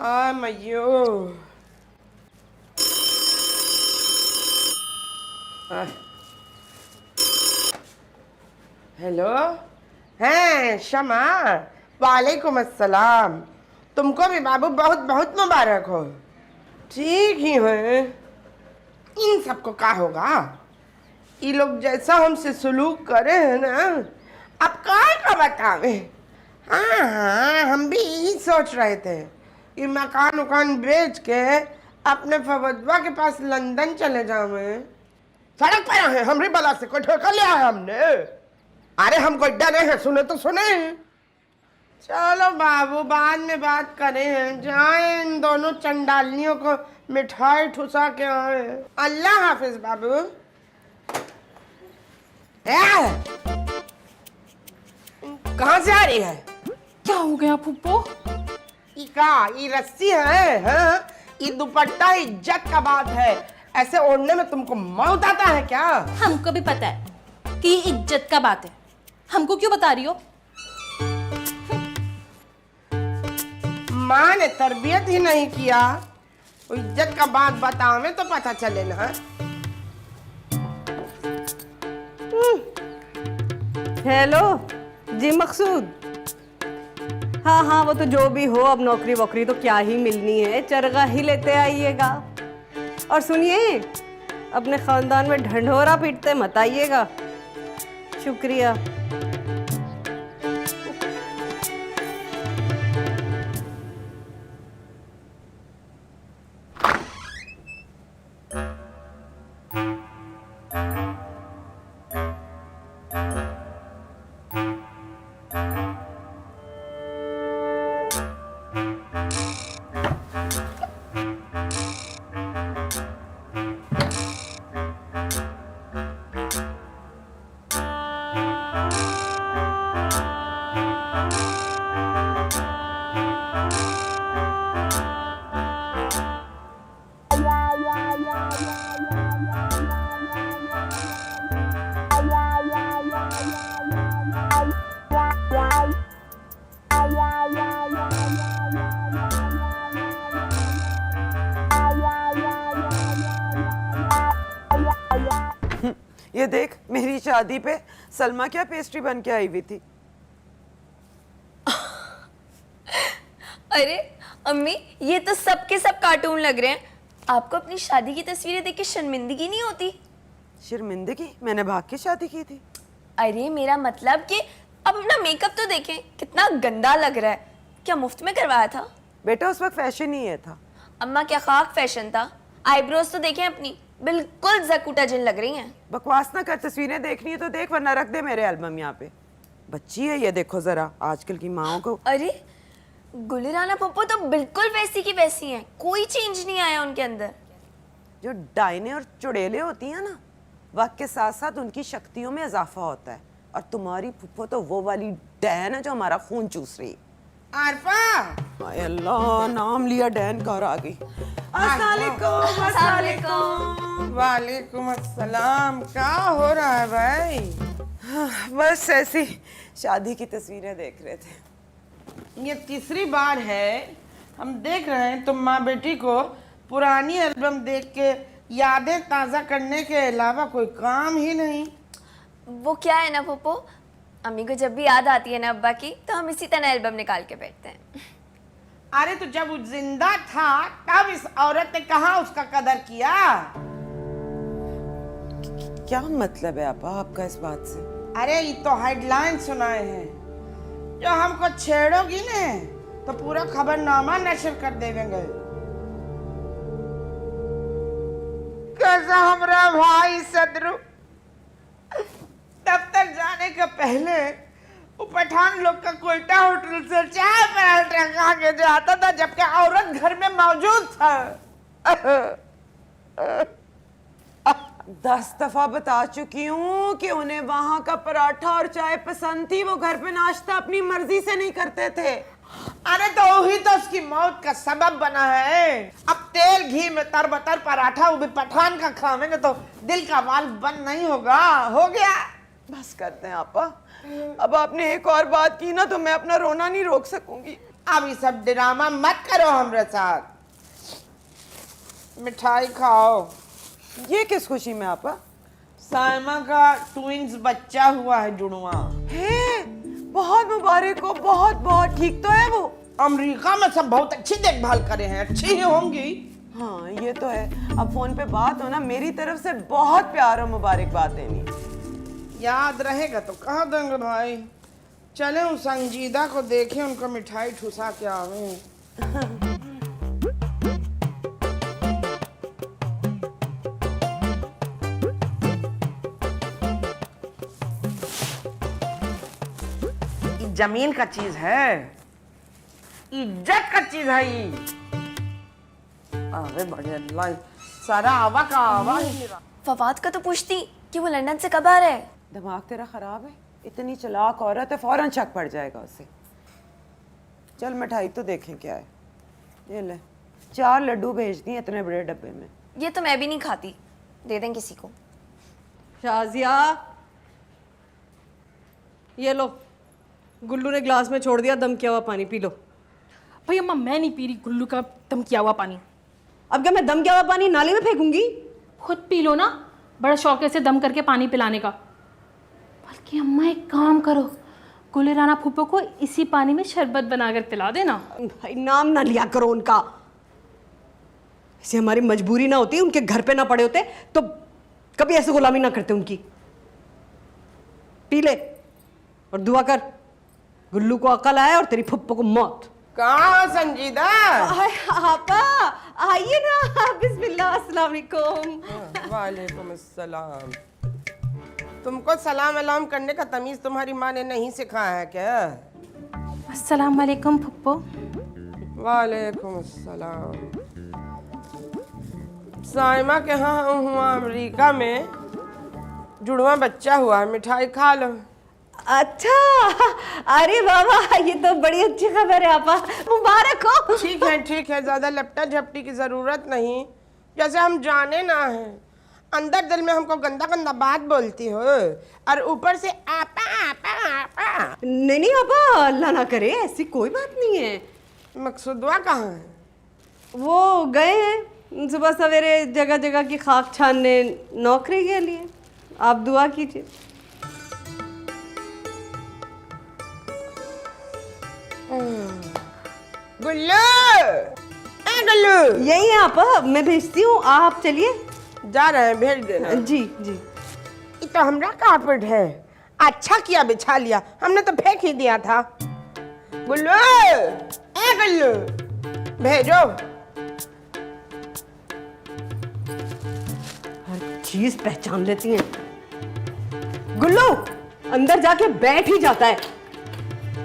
मयो। हेलो, हैं शमा? वालेकुम अस्सलाम। तुमको भी बाबू बहुत बहुत मुबारक हो। ठीक ही है। इन सबको क्या होगा? ये लोग जैसा हमसे सलूक करे हैं ना, अब काय का बतावे। हाँ हाँ, हम भी यही सोच रहे थे कि मकान उकान बेच के अपने फवदवा के पास लंदन चले जावे। सड़क पे आए हमरी बला से कोई ठोकर लिया है हमने? अरे हम कोई डरे हैं, सुने तो सुने। चलो बाबू, बाद में बात करें हैं। जाए इन दोनों चंडालियों को मिठाई ठुसा के आए। अल्लाह हाफिज बाबू। कहाँ से आ रही है? क्या हो गया फुप्पो? ये रस्सी है, हाँ? ये दुपट्टा इज्जत का बात है। ऐसे ओढ़ने में तुमको मौत आता है क्या? हमको भी पता है कि इज्जत का बात है। हमको क्यों बता रही हो? माँ ने तरबियत ही नहीं किया। इज्जत का बात बतावे तो पता चले ना। हेलो जी मकसूद। हाँ हाँ, वो तो जो भी हो, अब नौकरी वोकरी तो क्या ही मिलनी है, चरगा ही लेते आइएगा। और सुनिए, अपने खानदान में ढंढोरा पीटते मत आइएगा। शुक्रिया। ये देख, मेरी शादी पे सलमा क्या पेस्ट्री बन के आई हुई थी। अरे अम्मी, ये तो सब के सब कार्टून लग रहे हैं। आपको अपनी शादी की तस्वीरें देख के शर्मिंदगी नहीं होती? शर्मिंदगी? मैंने भाग के शादी की थी। अरे मेरा मतलब कि अब अपना मेकअप तो देखें, कितना गंदा लग रहा है। क्या मुफ्त में करवाया था? बेटा उस वक्त फैशन ही ये था। अम्मा क्या खाक फैशन था। आईब्रोज तो देखें अपनी, बिल्कुल जकूटा जिन लग रही हैं। बकवास ना कर, तस्वीरें देखनी है तो देख, वरना रख दे मेरे एल्बम यहाँ पे। बच्ची है ये, देखो जरा आजकल की माओ को। अरे गुलिराना पप्पो तो बिल्कुल वैसी की वैसी हैं, कोई चेंज नहीं आया उनके अंदर। जो डायने और चुड़ैले होती हैं ना, वक्त के साथ साथ उनकी शक्तियों में इजाफा होता है। और तुम्हारी फुप्पो तो वो वाली डैन है जो हमारा खून चूस रही है। आरफा, हाय अल्लाह, नाम लिया डैन कार आ गई। अस्सलामुअलैकुम। अस्सलामुअलैकुम। वालेकुम अस्सलाम। क्या हो रहा है भाई? बस ऐसी शादी की तस्वीरें देख रहे थे। ये तीसरी बार है हम देख रहे हैं तुम माँ बेटी को पुरानी एल्बम देख के यादें ताज़ा करने के अलावा कोई काम ही नहीं। वो क्या है ना पप्पो, अम्मी को जब भी याद आती है ना अब्बा की, तो हम इसी तरह एल्बम निकाल के बैठते हैं। अरे तो जब वो जिंदा था तब इस औरत ने कहाँ उसका कदर किया? क्या मतलब है आपा आपका इस बात से? अरे ये तो हेडलाइन सुनाए हैं, जो हमको छेड़ोगी ने तो पूरा खबरनामा नशर कर देंगे। कैसा हमरा भाई सदरू दफ्तर जाने के पहले वो पठान लोग का कोयटा होटल से चाय पराठा खा के जाता था, जबकि औरत घर में मौजूद था। 10 दफा बता चुकी हूँ कि उन्हें वहां का पराठा और चाय पसंद थी। वो घर पे नाश्ता अपनी मर्जी से नहीं करते थे। अरे तो वही तो उसकी मौत का सबब बना है। अब तेल घी में तरबतर पराठा वो भी पठान का खावेंगे तो दिल का वाल्व बंद नहीं होगा। हो गया, बस करते हैं आपा। अब आपने एक और बात की ना तो मैं अपना रोना नहीं रोक सकूंगी। अब ये सब ड्रामा मत करो हमारे साथ, मिठाई खाओ। ये किस खुशी में आपा? साइमा का ट्विंस बच्चा हुआ है, जुड़वा है, बहुत मुबारक हो, बहुत बहुत। ठीक तो है वो? अमेरिका में सब बहुत अच्छी देखभाल करे हैं, अच्छी ही होंगी। हाँ ये तो है। अब फोन पे बात हो ना, मेरी तरफ से बहुत प्यार और मुबारकबाद देनी। याद रहेगा तो कह देंगे भाई। चले उस संजीदा को देखें, उनको मिठाई ठुसा के आवे। ये जमीन का चीज है, इज्जत का चीज है ये। अरे बढ़िया अल्लाह, सारा आवा का आवा ही मेरा। फवाद का तो पूछती कि वो लंदन से कब आ रहा है। दिमाग तेरा खराब है? इतनी चालाक औरत है, फौरन शक पड़ जाएगा उसे। चल मिठाई तो देखें क्या है। ये ले, 4 लड्डू भेज दिए इतने बड़े डब्बे में। ये तो मैं भी नहीं खाती, दे दें किसी को। शाजिया, ये लो, गुल्लू ने ग्लास में छोड़ दिया दम किया हुआ पानी, पी लो। भाई अम्मा मैं नहीं पी रही गुल्लू का दम किया हुआ पानी। अब क्या मैं दम किया हुआ पानी नाली में फेंकूंगी? खुद पी लो ना, बड़ा शौक है इसे दम करके पानी पिलाने का। बल्कि अम्मा एक काम करो, गुले राना फूफो को इसी पानी में शरबत बनाकर पिला देना। भाई नाम ना लिया करो उनका। इसे हमारी मजबूरी ना होती, उनके घर पे ना पड़े होते तो कभी ऐसे गुलामी ना करते उनकी। पी ले और दुआ कर, गुल्लू को अकल आए और तेरी फुप्पो को मौत। कहाँ संजीदा? आपा आइए ना, बिस्मिल्लाह, अस्सलाम वालेकुम। वालेकुम अस्सलाम। तुमको सलाम अलाम करने का तमीज तुम्हारी माँ ने नहीं सिखाया है क्या? अस्सलाम वालेकुम फुप्पो। वालेकुम अस्सलाम। साइमा के यहाँ हुआ अमेरिका में, जुड़वा बच्चा हुआ है, मिठाई खा लो। अच्छा, अरे बाबा ये तो बड़ी अच्छी खबर है आपा, मुबारक हो। ठीक है, ज्यादा लपटा झपटी की जरूरत नहीं। जैसे हम जाने ना है, अंदर दिल में हमको गंदा गंदा बात बोलती हो और ऊपर से आपा आपा आपा। नहीं आपा, अल्लाह ना करे, ऐसी कोई बात नहीं है। मकसूदवा कहाँ है? वो गए हैं सुबह सवेरे जगह जगह की खाक छानने नौकरी के लिए। आप दुआ कीजिए। गुल्लू, ए गुल्लू, यही है आपा, मैं भेजती हूँ, आप चलिए। जा रहे हैं, भेज देना। जी जी। ये तो हमरा कारपेट है, अच्छा किया बिछा लिया, हमने तो फेंक ही दिया था। गुल्लू, ए गुल्लू, भेजो। हर चीज पहचान लेती हैं। गुल्लू अंदर जाके बैठ ही जाता है।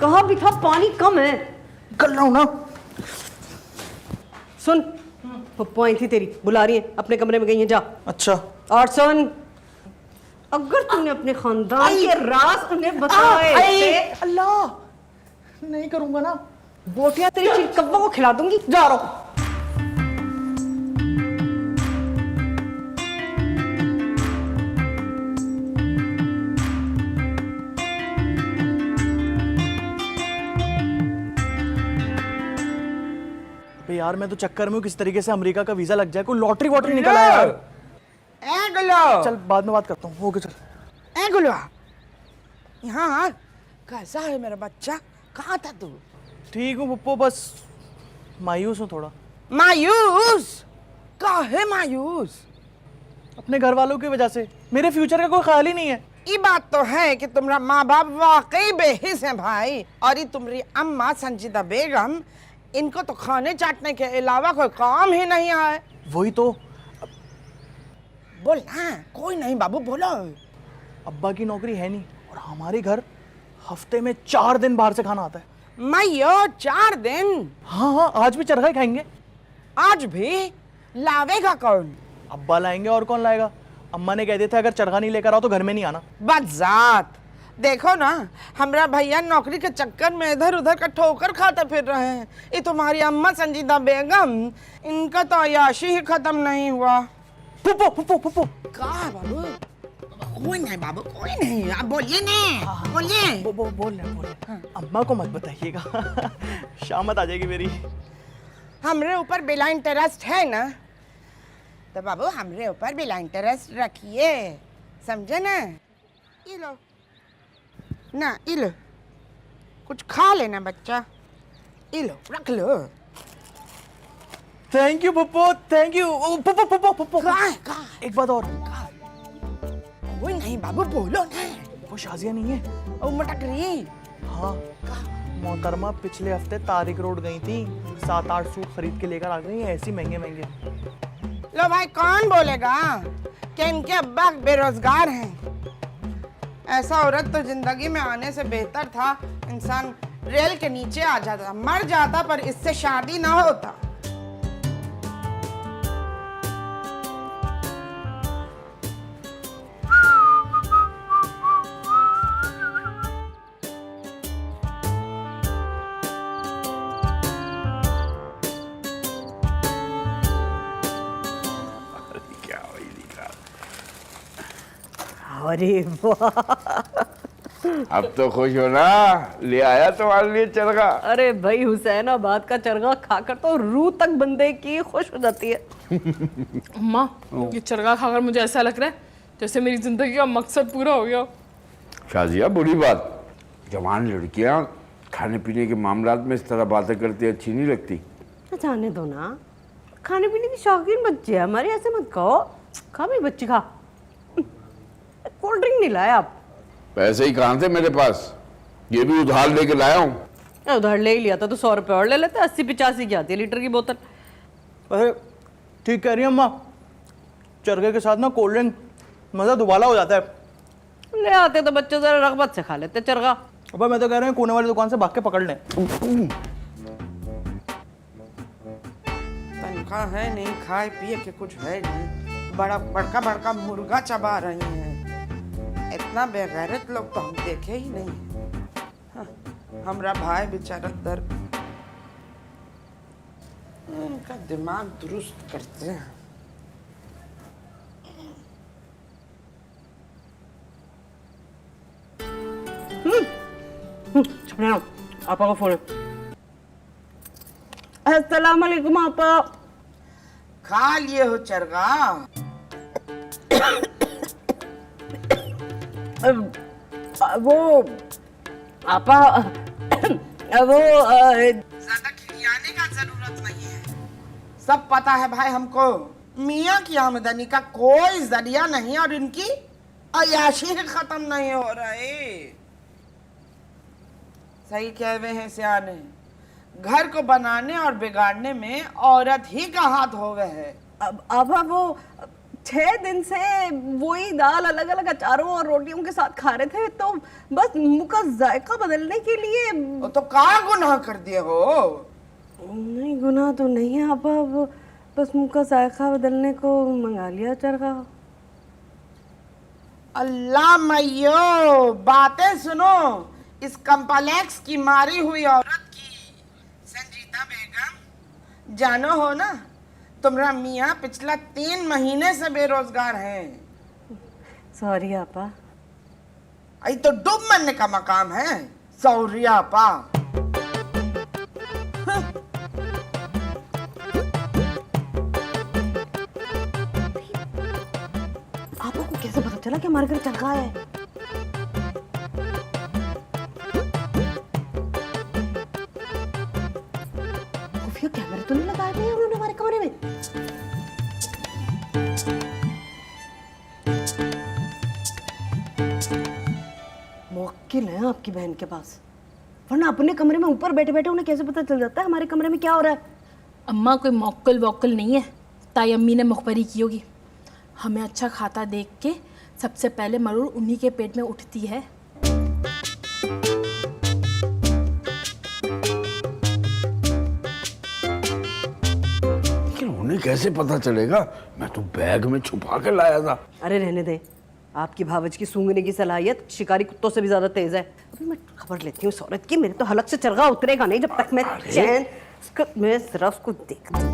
कहा भी था पानी कम है। कर रहा हूँ ना। सुन, पप्पू आई थी तेरी, बुला रही है, अपने कमरे में गई है, जा। अच्छा। और सुन, अगर तूने अपने खानदान के राज उन्हें बताए थे, अल्लाह, नहीं करूंगा ना। बोटियां तेरी चिरकब्बा को खिला दूंगी। जा रहा हूं। यार मैं तो चक्कर में हूँ, किस तरीके से अमेरिका का वीजा लग जाए, कोई लॉटरी वॉटरी निकला है यार। ए गुल्लू, चल बाद में बात करता हूँ। ओके चल। ए गुल्लू, यहाँ कैसा है मेरा बच्चा? कहाँ था तू? ठीक हूँ पप्पू, बस मायूस हूँ थोड़ा। मायूस? काहे मायूस? अपने घर वालों की वजह से, मेरे फ्यूचर का कोई ख्याल ही नहीं है। ये बात तो है कि तुम्हारा माँ बाप वाकई बेहिस है भाई, और ये तुम्हारी अम्मा संजीदा बेगम, इनको तो खाने चाटने के अलावा कोई काम ही नहीं है। वही तो। बोल ना, कोई नहीं बाबू, बोलो। अब्बा की नौकरी है नहीं और हमारे घर हफ्ते में 4 दिन बाहर से खाना आता है। मैयो, 4 दिन? हाँ, आज भी चरखा ही खाएंगे। आज भी? लावेगा कौन? अब्बा लाएंगे, और कौन लाएगा? अम्मा ने कह दिया था अगर चरखा नहीं लेकर आओ तो घर में नहीं आना। बजात, देखो ना, हमारा भैया नौकरी के चक्कर में इधर उधर का ठोकर खाते फिर रहे हैं। ये तुम्हारी अम्मा संजीदा बेगम, इनका तो अयाशी ही खत्म नहीं हुआ। पुप्पो पुप्पो पुप्पो। कहा बाबू? कोई नहीं बाबू, कोई नहीं, आप बोलिए ना, बोलिए। बोल रहे। अम्मा को मत बताइएगा। शामत आ जाएगी मेरी। हमरे ऊपर बिला इंटरेस्ट है ना, तो बाबू हमरे ऊपर बिला इंटरेस्ट रखिए, समझे ना। ये लो ना, ये लो, कुछ खा लेना बच्चा, ये लो रख लो। Thank you Pappo, thank you. Pappo Pappo Pappo, कहाँ एक बात और। वो नहीं बाबू, बोलो ना। वो शाजिया नहीं है। ओ मटक रही। हाँ, मोहतरमा पिछले हफ्ते तारिक रोड गई थी, 7-8 सूट खरीद के लेकर आ गई, ऐसी महंगे महंगे। लो भाई, कौन बोलेगा कि इनके अब्बा बेरोजगार हैं। ऐसा औरत तो जिंदगी में आने से बेहतर था इंसान रेल के नीचे आ जाता, मर जाता, पर इससे शादी ना होता। अरे वाह, अब तो खुश हो ना, ले आया तुम्हारे लिए चरगा। अरे भाई हुसैनाबाद का चरगा खाकर तो रूह तक बंदे की खुश हो जाती है। अम्मा, ये चरगा खाकर मुझे ऐसा लग रहा है जैसे मेरी जिंदगी का मकसद पूरा हो गया। शाजिया, बुरी बात, जवान लड़कियां खाने पीने के मामलात में इस तरह बातें करती अच्छी नहीं लगती। जाने दो ना, खाने पीने की शौकीन बच्ची है हमारी, ऐसे मत कहो। खा मेरी बच्ची खा। कोल्ड ड्रिंक नहीं लाया आप? पैसे ही कहाँ थे मेरे पास, ये भी उधार लेके लाया हूँ। उधार ले ही लिया था तो 100 रुपये और ले लेते, 80-85 की आती है लीटर की बोतल। अरे ठीक कह रही है अम्मा, चरगे के साथ ना कोल्ड ड्रिंक मज़ा दुबाला हो जाता है। ले आते तो बच्चे जरा रगबत से खा लेते चरगा। अब मैं तो कह रहा हूँ कोने वाली दुकान से भाग के पकड़ लें। तनख्वाह है नहीं, खाए पिए के कुछ है नहीं, बड़का बड़का मुर्गा चबा रही हैं। इतना बेगैरत लोग तो हम देखे ही नहीं। हाँ, हमरा भाई बेचारा दर्द, उनका दिमाग दुरुस्त करते हैं। आपा का फोन है। अस्सलाम वालेकुम आपा। खा लिए हो चरगा? वो आपा वो ज्यादा खिलाने का जरूरत नहीं है, सब पता है भाई हमको। मियाँ की आमदनी का कोई जरिया नहीं और इनकी अयाशी खत्म नहीं हो रही। सही कह रहे हैं सियाने, घर को बनाने और बिगाड़ने में औरत ही का हाथ हो गए है। अब वो 6 दिन से वही दाल अलग अलग अचारों और रोटियों के साथ खा रहे थे, तो बस मुंह का जायका बदलने के लिए। वो तो का गुनाह कर दिए हो? नहीं, गुनाह तो नहीं है आपा, वो बस मुंह का जायका बदलने को मंगा लिया चरगा। अल्लाह मैयो, बातें सुनो इस कम्प्लेक्स की मारी हुई औरत की। संजीता बेगम, जानो हो ना तुम्हारा मियाँ पिछला 3 महीने से बेरोजगार हैं। सॉरी आपा। आई तो डूब मरने का मकाम है। सॉरी आपा। आपा को कैसे पता चला कि हमारे घर चरगा है? खुफिया कैमरे तो नहीं लगाए थे उन्होंने हमारे कमरे में? मुवक्किल है आपकी बहन के पास, वरना अपने कमरे में ऊपर बैठे बैठे उन्हें कैसे पता चल जाता है हमारे कमरे में क्या हो रहा है? अम्मा, कोई मौक्कल वौक्कल नहीं है, ताई अम्मी ने मुखबरी की होगी। हमें अच्छा खाता देख के सबसे पहले मरूर उन्हीं के पेट में उठती है। लेकिन उन्हें कैसे पता चलेगा? मैं तो बैग में छुपा के लाया था। अरे रहने दें, आपकी भावज की सूंघने की सलाहियत शिकारी कुत्तों से भी ज्यादा तेज है। अभी मैं खबर लेती हूँ इस औरत की, मेरे तो हलक से चरगा उतरेगा नहीं जब तक मैं चैन मैं जरा उसको देखती हूँ।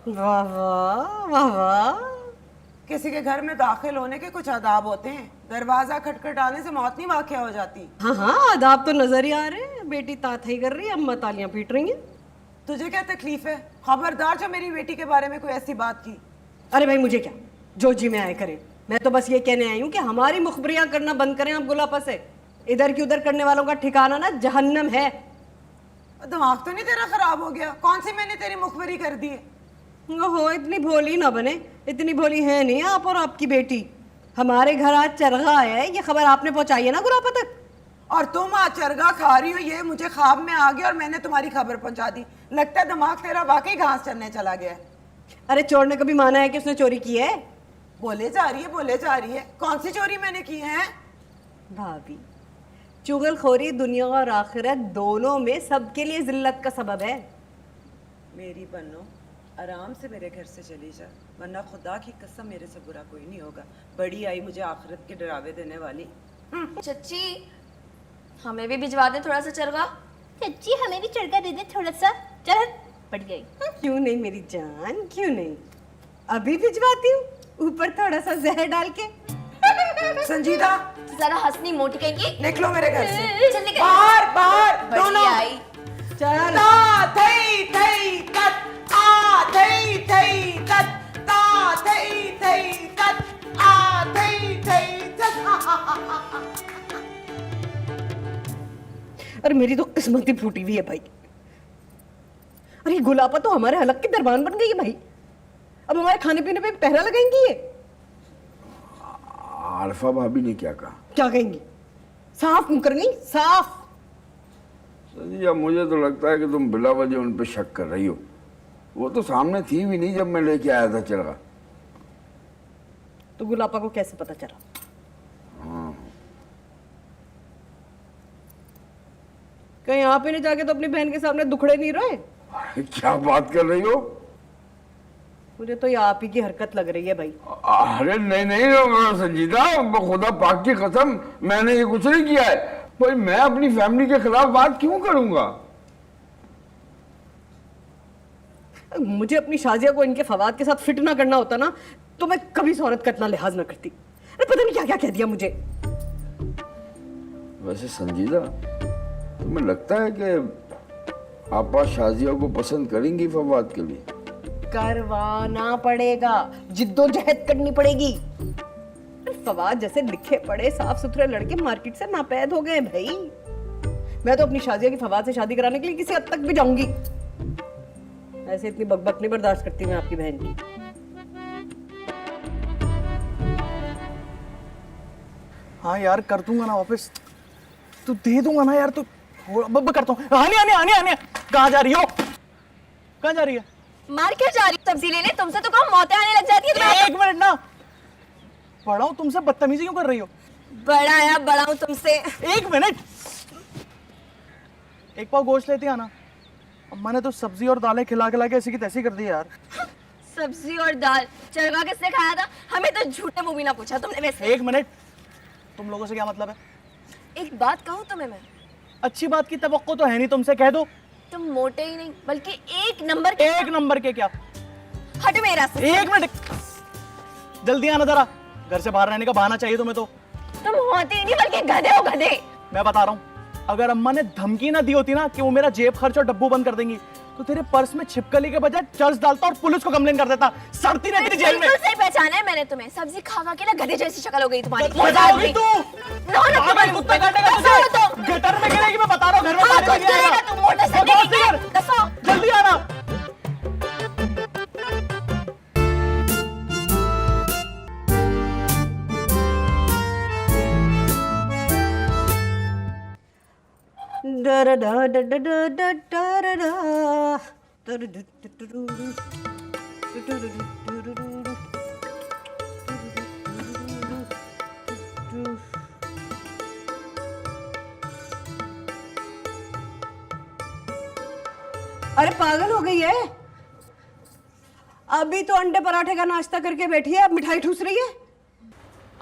वाह वाह वाह वाह। किसी के घर में दाखिल होने के कुछ आदाब होते हैं। दरवाजा खटखटाने से मौत नहीं वाक़या हो जाती। हाँ हाँ, आदाब तो नजर ही आ रहे हैं। बेटी ताथई कर रही है, अम्मा तालियां पीट रही हैं। तुझे क्या तकलीफ है? खबरदार जो मेरी बेटी के बारे में कोई ऐसी बात की। अरे भाई मुझे क्या, जो जी में आए करें। मैं तो बस ये कहने आई हूँ कि हमारी मुखबरियां करना बंद करें आप गुलापा से। इधर की उधर करने वालों का ठिकाना ना जहन्नम है। दिमाग तो नहीं तेरा खराब हो गया? कौन सी मैंने तेरी मुखबरी कर दी है? ओहो, इतनी भोली ना बने। इतनी भोली है नहीं आप और आपकी बेटी। हमारे घर आज चरगा आया है, ये खबर आपने पहुंचाई है ना गुलापा तक। और तुम आज चरगा खा रही हो, ये मुझे ख्वाब में आ गया और मैंने तुम्हारी खबर पहुंचा दी। लगता है दिमाग तेरा वाकई घास चरने चला गया है। अरे चोर ने कभी माना है कि उसने चोरी की है? बोले जा रही है, बोले जा रही है। कौन सी चोरी मैंने की है? भाभी, चुगलखोरी दुनिया और आखिरत दोनों में सबके लिए जिल्लत का सबब है। मेरी बन्नो, आराम से मेरे घर से चली जा, वरना खुदा की कसम मेरे से बुरा कोई नहीं होगा। बड़ी आई मुझे आखिरत के डरावे देने वाली। चच्ची हमें भी भिजवा दे थोड़ा सा चरगा। चच्ची हमें भी चरगा दे दे थोड़ा सा। चल पड़ गई। क्यों नहीं मेरी जान, क्यों नहीं, अभी भिजवाती हूँ, ऊपर थोड़ा सा जहर डाल के। संजीदा, जरा हंसनी मोटी कहेंगी। निकलो मेरे घर से। चल निकल। बाहर बाहर बड़ी दोनों। आई। चल ता थई थई तत आ थई थई तत ता थई थई तत आ थई थई तत। अरे मेरी तो किस्मत ही फूटी हुई है भाई। अरे गुलापा तो हमारे हलक की दरबान बन गई है भाई। अब हमारे खाने पीने पे पहरा लगाएंगी ये। आरफा भाभी ने क्या कहा? क्या कहेंगी? साफ मुकर गई, साफ। संजीजा, मुझे तो लगता है कि तुम बिला वजह उन पे शक कर रही हो। वो तो सामने थी भी नहीं जब मैं लेके आया था चरगा। तो गुलापा को कैसे पता चला? कहीं आप ही ने जाके तो अपनी बहन के सामने दुखड़े नहीं रोए? अरे क्या बात कर रही हो? मुझे तो ये आप ही की हरकत लग रही है भाई। अरे नहीं नहीं संजीदा, खुदा पाक की कसम मैंने ये कुछ नहीं किया है। भाई मैं अपनी फैमिली के खिलाफ बात क्यों करूंगा? मुझे अपनी शाजिया को इनके फवाद के साथ फिट ना करना होता ना, तो मैं कभी इस औरत का इतना लिहाज ना करती। अरे पता नहीं क्या क्या कह दिया मुझे। वैसे संजीदा, तुम्हें लगता है कि आपा शाजिया को पसंद करेंगी फवाद के लिए? करवाना पड़ेगा, जिद्दोजहद करनी पड़ेगी। फवाद जैसे लिखे पड़े साफ सुथरे लड़के मार्केट से नापैद हो गए भाई। मैं तो अपनी शाजिया की फवाद से शादी कराने के लिए किसी हद तक भी जाऊंगी। ऐसे इतनी बकबक नहीं बर्दाश्त करती मैं आपकी बहन की। हाँ यार, कर दूंगा ना वापस, तो दे दूंगा ना यार। तो अब करता हूँ। आने आने आने आने। कहाँ जा रही हो? कहाँ जा रही है? मार्केट जा रही सब्जी लेने। तुमसे तो कम मौतें आने लग जाती है। एक मिनट ना, बड़ा हूँ तुमसे बदतमीजी क्यों कर रही हो? बड़ा या बड़ा हूँ तुमसे। एक मिनट, एक पाव गोश्त लेती आना। अम्मा ने तो सब्जी और दालें खिला खिला के ऐसी की तैसी कर दी यार। सब्जी और दाल चरगा किसने खाया था? हमें तो झूठे मुंह भी ना पूछा तुमने। वैसे एक मिनट, तुम लोगों से क्या मतलब है? एक बात कहूँ तुम्हें मैं, अच्छी बात की तवक्को तो है नहीं तुमसे, कह दो। तुम मोटे ही नहीं बल्कि एक नंबर के। एक नंबर के क्या? हट मेरा से। एक मिनट, जल्दी आना जरा। घर से बाहर रहने का बहाना चाहिए तुम्हें तो। तुम होते ही नहीं बल्कि गधे हो, गधे। मैं बता रहा हूँ, अगर अम्मा ने धमकी ना दी होती ना कि वो मेरा जेब खर्च और डब्बू बंद कर देंगी, तो तेरे पर्स में छिपकली के बजाय चर्च डालता और पुलिस को कंप्लेन कर देता। सड़ती रहती थी जेल में। बिल्कुल सही पहचाना है मैंने तुम्हें। सब्जी खा के ना गधे जैसी शक्ल हो गई तुम्हारी। मजा होगी तू। पागल कुत्ता काटेगा तुझे। गटर में गिरेगी, मैं बता रहा हूँ। घर में पानी नहीं आएगा। तुम मोटे से दसो। जल्दी आना। अरे पागल हो गई है? अभी तो अंडे पराठे का नाश्ता करके बैठी है, अब मिठाई ठूस रही है।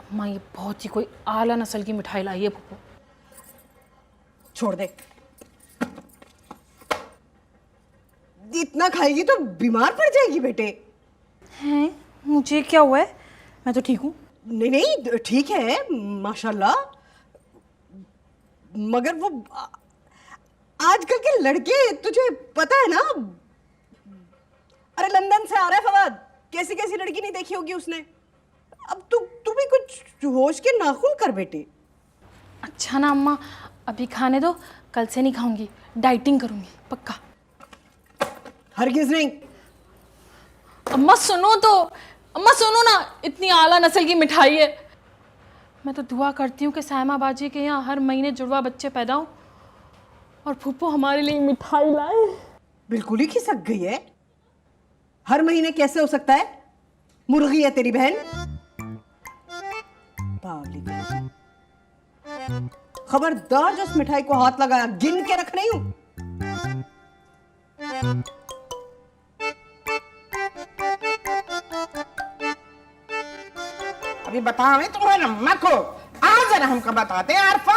अम्मा ये बहुत ही कोई आला नस्ल की मिठाई लाई है फूफो। छोड़ दे। इतना खाएगी तो बीमार पड़ जाएगी बेटे। हैं, मुझे क्या हुआ है? मैं तो ठीक हूँ। नहीं नहीं ठीक है माशाल्लाह, मगर वो आजकल के लड़के तुझे पता है ना। अरे लंदन से आ रहा है फवाद, कैसी कैसी लड़की नहीं देखी होगी उसने। अब तू भी कुछ होश के नाखून कर बेटे। अच्छा ना अम्मा, अभी खाने दो, कल से नहीं खाऊंगी, डाइटिंग करूंगी पक्का। हरगिज नहीं। अम्मा सुनो तो, अम्मा सुनो ना, इतनी आला नस्ल की मिठाई है। मैं तो दुआ करती हूँ कि सायमा बाजी के यहाँ हर महीने जुड़वा बच्चे पैदा हों और फूफो हमारे लिए मिठाई लाए। बिल्कुल ही खिसक गई है। हर महीने कैसे हो सकता है? मुर्गी है तेरी बहन। बावली बेटी। खबरदार जो उस मिठाई को हाथ लगाया, गिन के रख रही हूं। अभी बतावे तुम्हारे अम्मा को। आज जरा हमको बताते हैं अरफा।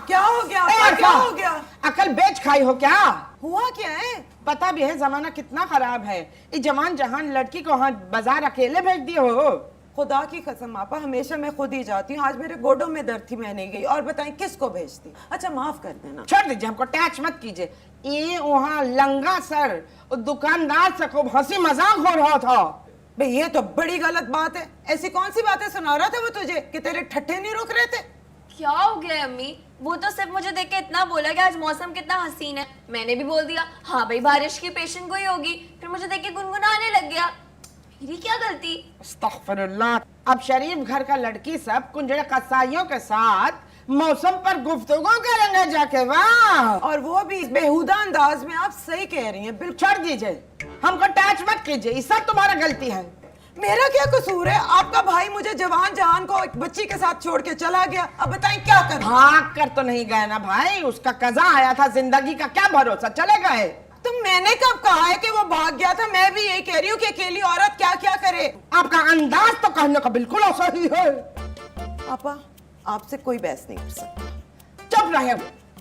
क्या हो गया ए, अप्पा, क्या अरफा, हो गया? अकल बेच खाई हो क्या? हुआ क्या है? पता भी है जमाना कितना खराब है। ये जवान जहान लड़की को वहाँ बाजार अकेले भेज दिए हो। खुदा की कसम आपा, हमेशा मैं खुद ही जाती हूँ। आज मेरे गोडों में दर्द थी, मैं नहीं गई। और बताएं किसको भेजती? अच्छा माफ कर देना। छोड़ दीजिए, हमको टैच मत कीजिए। ये वहाँ लंगा सर दुकानदार से खूब हंसी मजाक हो रहा था। भाई ये तो बड़ी गलत बात है। ऐसी कौन सी बातें सुना रहा था वो तुझे कि तेरे ठट्ठे नहीं रुक रहे थे? क्या हो गया अम्मी? वो तो सिर्फ मुझे देख के इतना बोला कि आज मौसम कितना हसीन है। मैंने भी बोल दिया हाँ भाई बारिश की पेशेंट कोई होगी। फिर मुझे देख के गुनगुनाने लग गया। मेरी क्या गलती? अस्तगफिरुल्लाह। अब शरीफ घर का लड़की सब कुंजड़े कसाईयों के साथ मौसम पर गुफ्तगू करेंगे जाके। वाह! और वो भी इस बेहुदा अंदाज में। आप सही कह रही हैं बिल्कुल। छोड़ दीजिए, हमको टैच मत कीजिए, ये सब तुम्हारा गलती है। मेरा क्या कसूर है? आपका भाई मुझे जवान जहान को एक बच्ची के साथ छोड़ के चला गया। अब बताएं क्या करूं? भाग कर तो नहीं गए ना भाई, उसका कजा आया था, जिंदगी का क्या भरोसा, चले गए। तो मैंने कब कहा है कि वो भाग गया था? मैं भी यही कह रही हूँ कि अकेली औरत क्या क्या करे। आपका अंदाज तो कहने का बिल्कुल ऐसा ही है। आपा आपसे कोई बहस नहीं कर सकता। चुप रहे,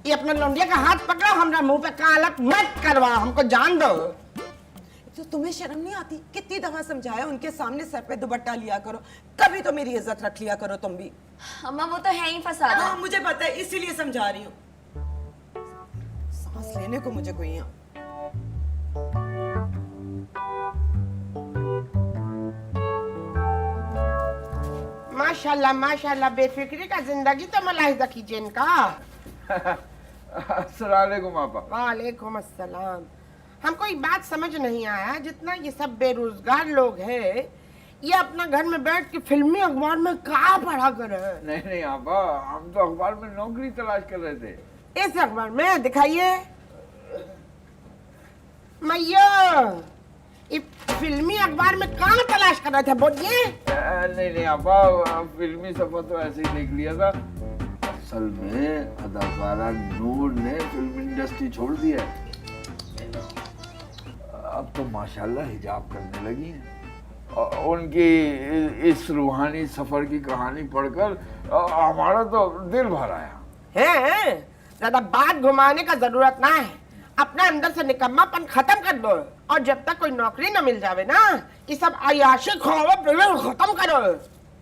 ये अपने लौंडिया का हाथ पकड़ो, हमरा मुंह पे कालक मत करवा, हमको जान दो। तो तुम्हें शर्म नहीं आती? कितनी दफा समझाया उनके सामने सर पे दुपट्टा लिया करो, कभी तो मेरी इज्जत रख लिया करो तुम भी। अम्मा वो तो है ही फसाद। हाँ मुझे पता है, इसीलिए समझा रही हूँ। सांस लेने को मुझे कोई यहाँ। माशाल्लाह माशाल्लाह, बेफिक्री का जिंदगी तो मुलाहिजा कीजिए इनका। अस्सलाम वालेकुम आपा। वालेकुम अस्सलाम। हमको ये बात समझ नहीं आया, जितना ये सब बेरोजगार लोग हैं, ये अपना घर में बैठ के फिल्मी अखबार में क्या पढ़ा कर रहे हैं? नहीं नहीं आपा, हम तो अखबार में नौकरी तलाश कर रहे थे। इस अखबार में दिखाइए। मैया, ये फिल्मी अखबार में कहाँ तलाश कर रहे थे, बोलिए। नहीं नहीं आपा, फिल्मी सफर तो ऐसे ही देख लिया था। असल में अदाकारा नूर ने फिल्म इंडस्ट्री छोड़ दी है। अब तो माशाल्लाह हिजाब करने लगी हैं। उनकी इस रूहानी सफर की कहानी पढ़कर हमारा तो दिल भर आया है। ज्यादा बात घुमाने का जरूरत ना है, अपना अंदर से निकम्मापन खत्म कर दो। और जब तक कोई नौकरी न मिल जावे ना, ये सब अयाशी ख्वाब खत्म करो।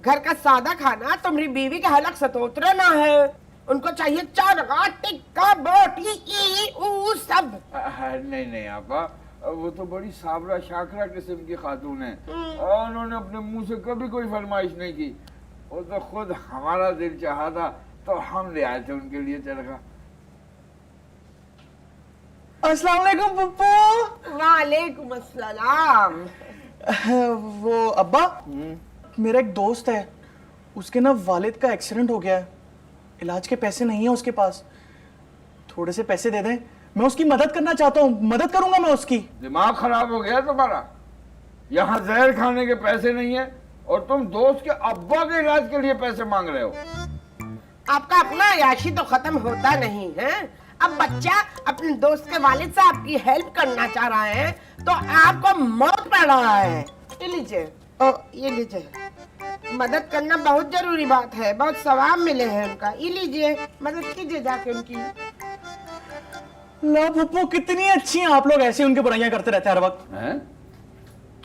घर का सादा खाना तुम्हारी बीवी के हलक से तो उतरे ना है। उनको चाहिए चरगा, टिक्का, बोटी, ऊ सब। नहीं नहीं आपा, वो तो बड़ी साबरा शाकरा किस्म की खातून है। उन्होंने अपने मुंह से कभी कोई फरमाइश नहीं की। वो तो खुद हमारा दिल चाहा था तो हम ले आए थे उनके लिए चरखा। अस्सलाम वालेकुम पप्पू। वालेकुम अस्सलाम। वो अब्बा, मेरा एक दोस्त है, उसके ना वालिद का एक्सीडेंट हो गया है, इलाज के पैसे नहीं है उसके पास। थोड़े से पैसे दे दें, मैं उसकी मदद करना चाहता हूँ, मदद करूंगा मैं उसकी। दिमाग खराब हो गया तुम्हारा? यहाँ जहर खाने के पैसे नहीं है और तुम दोस्त के अब्बा के इलाज के लिए पैसे मांग रहे हो। आपका अपना अयाशी तो खत्म होता नहीं है। अब बच्चा अपने दोस्त के वालिद से आपकी हेल्प करना चाह रहा है तो आपको मौत पड़ रहा है। ये लीजिए, ओ ये लीजिए। मदद करना बहुत जरूरी बात है, बहुत सवाब मिले हैं उनका। ये लीजिए, मदद कीजिए जाके उनकी। ला फुप्पो कितनी अच्छी हैं आप लोग, ऐसे उनकी बुराइयां करते रहते हैं हर वक्त। हैं?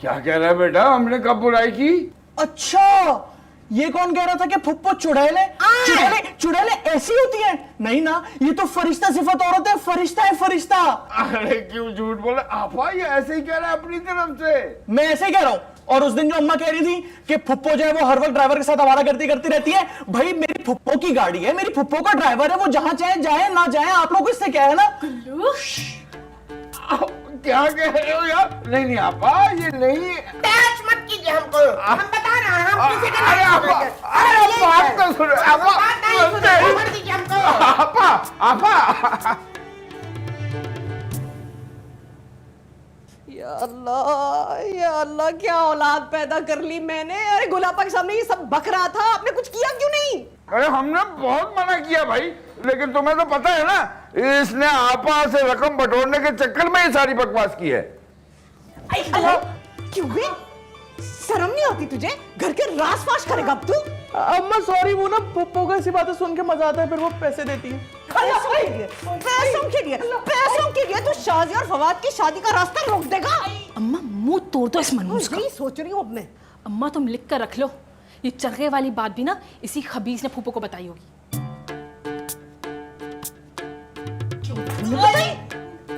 क्या कह रहा है बेटा, हमने कब बुराई की? अच्छा, ये कौन कह रहा था कि फुप्पो चुड़ैले चुड़ैले चुड़ैले ऐसी होती हैं? नहीं ना, ये तो फरिश्ता सिफत औरत है, फरिश्ता है फरिश्ता। अरे क्यों झूठ बोले आपा, ये ऐसे ही कह रहा है अपनी तरफ से। मैं ऐसे ही कह रहा हूँ। और उस दिन जो अम्मा कह रही थी कि फुप्पो जो है वो हर वक्त ड्राइवर के साथ आवारा करती रहती है, भाई मेरी फुप्पो की गाड़ी है, मेरी फुप्पो का ड्राइवर है, वो जहां चाहे जाए ना जाए, आप लोग इससे क्या है ना। क्या कह रहे हो यार? नहीं नहीं आपा, ये नहीं। टच मत कीजिए हमको, हम बता रहे हैं, हम किसी का अरे नहीं आपा, सुनेंगे। अरे यही बात है। तो सुनो आपा। बात नहीं सुनेंगे, छोड़ दीजिए हमको। आपा आपा, या अल्लाह क्या औलाद पैदा कर ली मैंने। अरे गुलाबा के सामने ये सब बक रहा था, आपने कुछ किया क्यों नहीं? अरे हमने बहुत मना किया भाई, लेकिन तुम्हें तो पता है ना, इसने आपा से रकम बटोरने के चक्कर में ये सारी बकवास की है। क्यों बे? शर्म नहीं आती तुझे? घर के रास फाश करेगा अब तू? अम्मा सॉरी, वो ना फुप्पो को ऐसी बातें सुन के मजा आता है, फिर वो पैसे देती है। पैसों के लिए तू शादी और फवाद की शादी का रास्ता रोक देगा? अम्मा मुंह तोड़ दो इस मनहूस का। नहीं सोच रही हूँ अब मैं। अम्मा तुम लिख कर रख लो, ये चरखे वाली बात भी ना इसी खबीस ने फूफो को बताई होगी।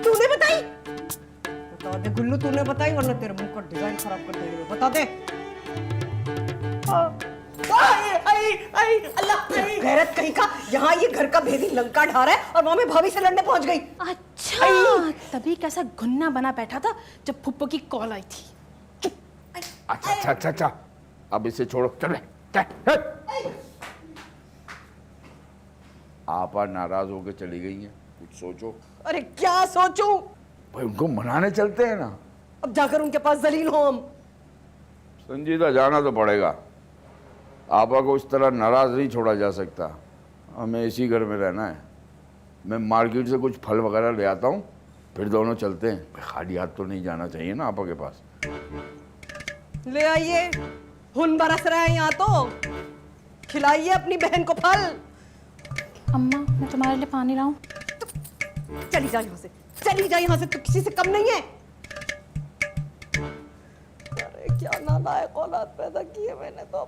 तूने बताई? बता दे गुल्लू, तूने बताई, वरना तेरे मुंह का डिजाइन खराब कर देंगे। बता दे। गैरत कहीं का, यहाँ ये घर का भेदी लंका ढा रहा है और वहां में भाभी से लड़ने पहुंच गई। अच्छा, तभी कैसा घुन्ना बना बैठा था जब फूफो की कॉल आई थी। अच्छा अच्छा अच्छा अच्छा, अब इसे छोड़ो, चल आपा नाराज होकर चली गई हैं, कुछ सोचो। अरे क्या सोचूं? भाई उनको मनाने चलते हैं ना। अब जाकर उनके पास जलील हो हम। संजीदा जाना तो पड़ेगा, आपा को इस तरह नाराज नहीं छोड़ा जा सकता, हमें इसी घर में रहना है। मैं मार्केट से कुछ फल वगैरह ले आता हूँ, फिर दोनों चलते हैं। खाली हाथ तो नहीं जाना चाहिए ना आपा के पास। ले आइए, हुन बरस रहा है यहाँ तो। खिलाइए अपनी बहन को फल। अम्मा मैं तुम्हारे लिए पानी लाऊं? चली जा यहाँ से, चली जा यहाँ से, तू किसी से कम नहीं है। अरे क्या नालायक औलाद पैदा की है मैंने तो।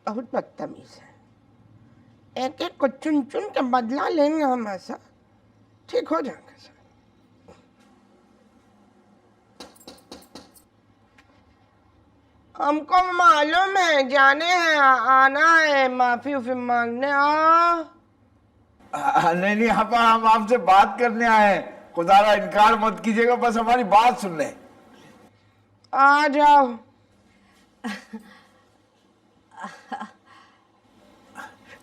बहुत बदतमीज है, एक एक को चुन चुन के बदला लेंगे हम, ऐसा ठीक हो जाएंगे सर। हमको मालूम है, जाने हैं, आना है, माफी उफी मांगने। नहीं नहीं आपा, हम आपसे बात करने आए हैं, खुदारा इनकार मत कीजिएगा, बस हमारी बात सुन ले। आ जाओ।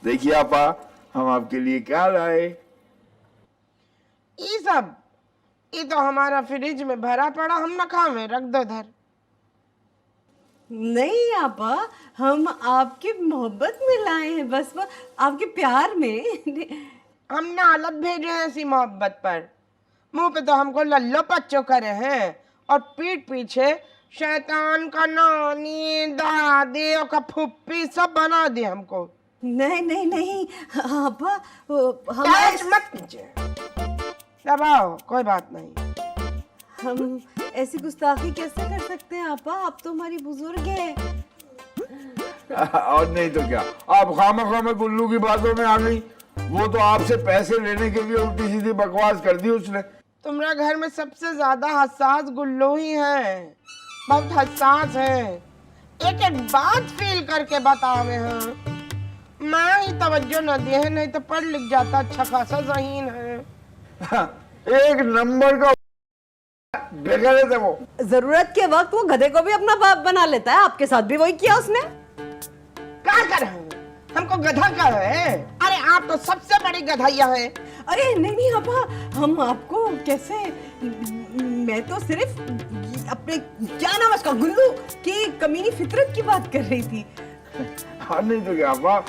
देखिए आपा, हम आपके लिए क्या लाए। ये सब, ये तो हमारा फ्रिज में भरा पड़ा, हम न खावे, रख दो इधर। नहीं आपा, हम आपकी मोहब्बत में लाए हैं, बस वो आपके प्यार में। हमने हालत भेजे हैं इसी मोहब्बत पर। मुंह पे तो हमको लल्लो पच्चो करे हैं, और पीठ पीछे शैतान का नानी, दादी और का फुप्पी सब बना दी हमको। नहीं नहीं नहीं आपा, टच मत कीजिए, दबाओ, कोई बात नहीं। हम ऐसी गुस्ताखी कैसे कर सकते हैं आपा? आप तो हमारी बुजुर्ग हैं। और नहीं तो क्या, आप खामा गुल्लू की बातों में आ गई। वो तो आपसे पैसे लेने के लिए उल्टी सीधी बकवास कर दी उसने। तुम्हारे घर में सबसे ज्यादा हसास गुल्लू ही है, बहुत हसास है, एक एक बात फील करके बतावे हैं। मैं ही तवज्जो न दिए है, नहीं तो पढ़ लिख जाता, अच्छा खासा ज़हीन है। एक नंबर का बेगैरत है वो। जरूरत के वक्त वो गधे को भी अपना बाप बना लेता है, आपके साथ भी वही किया उसने। क्या कर रहे हैं? हमको गधा का है? अरे आप तो सबसे बड़ी गधैया है। अरे नहीं नहीं आपा, हम आपको कैसे, मैं तो सिर्फ अपने क्या नाम है उसका, गुल्लू की कमीनी फितरत की बात कर रही थी। हाँ नहीं तो क्या आपा,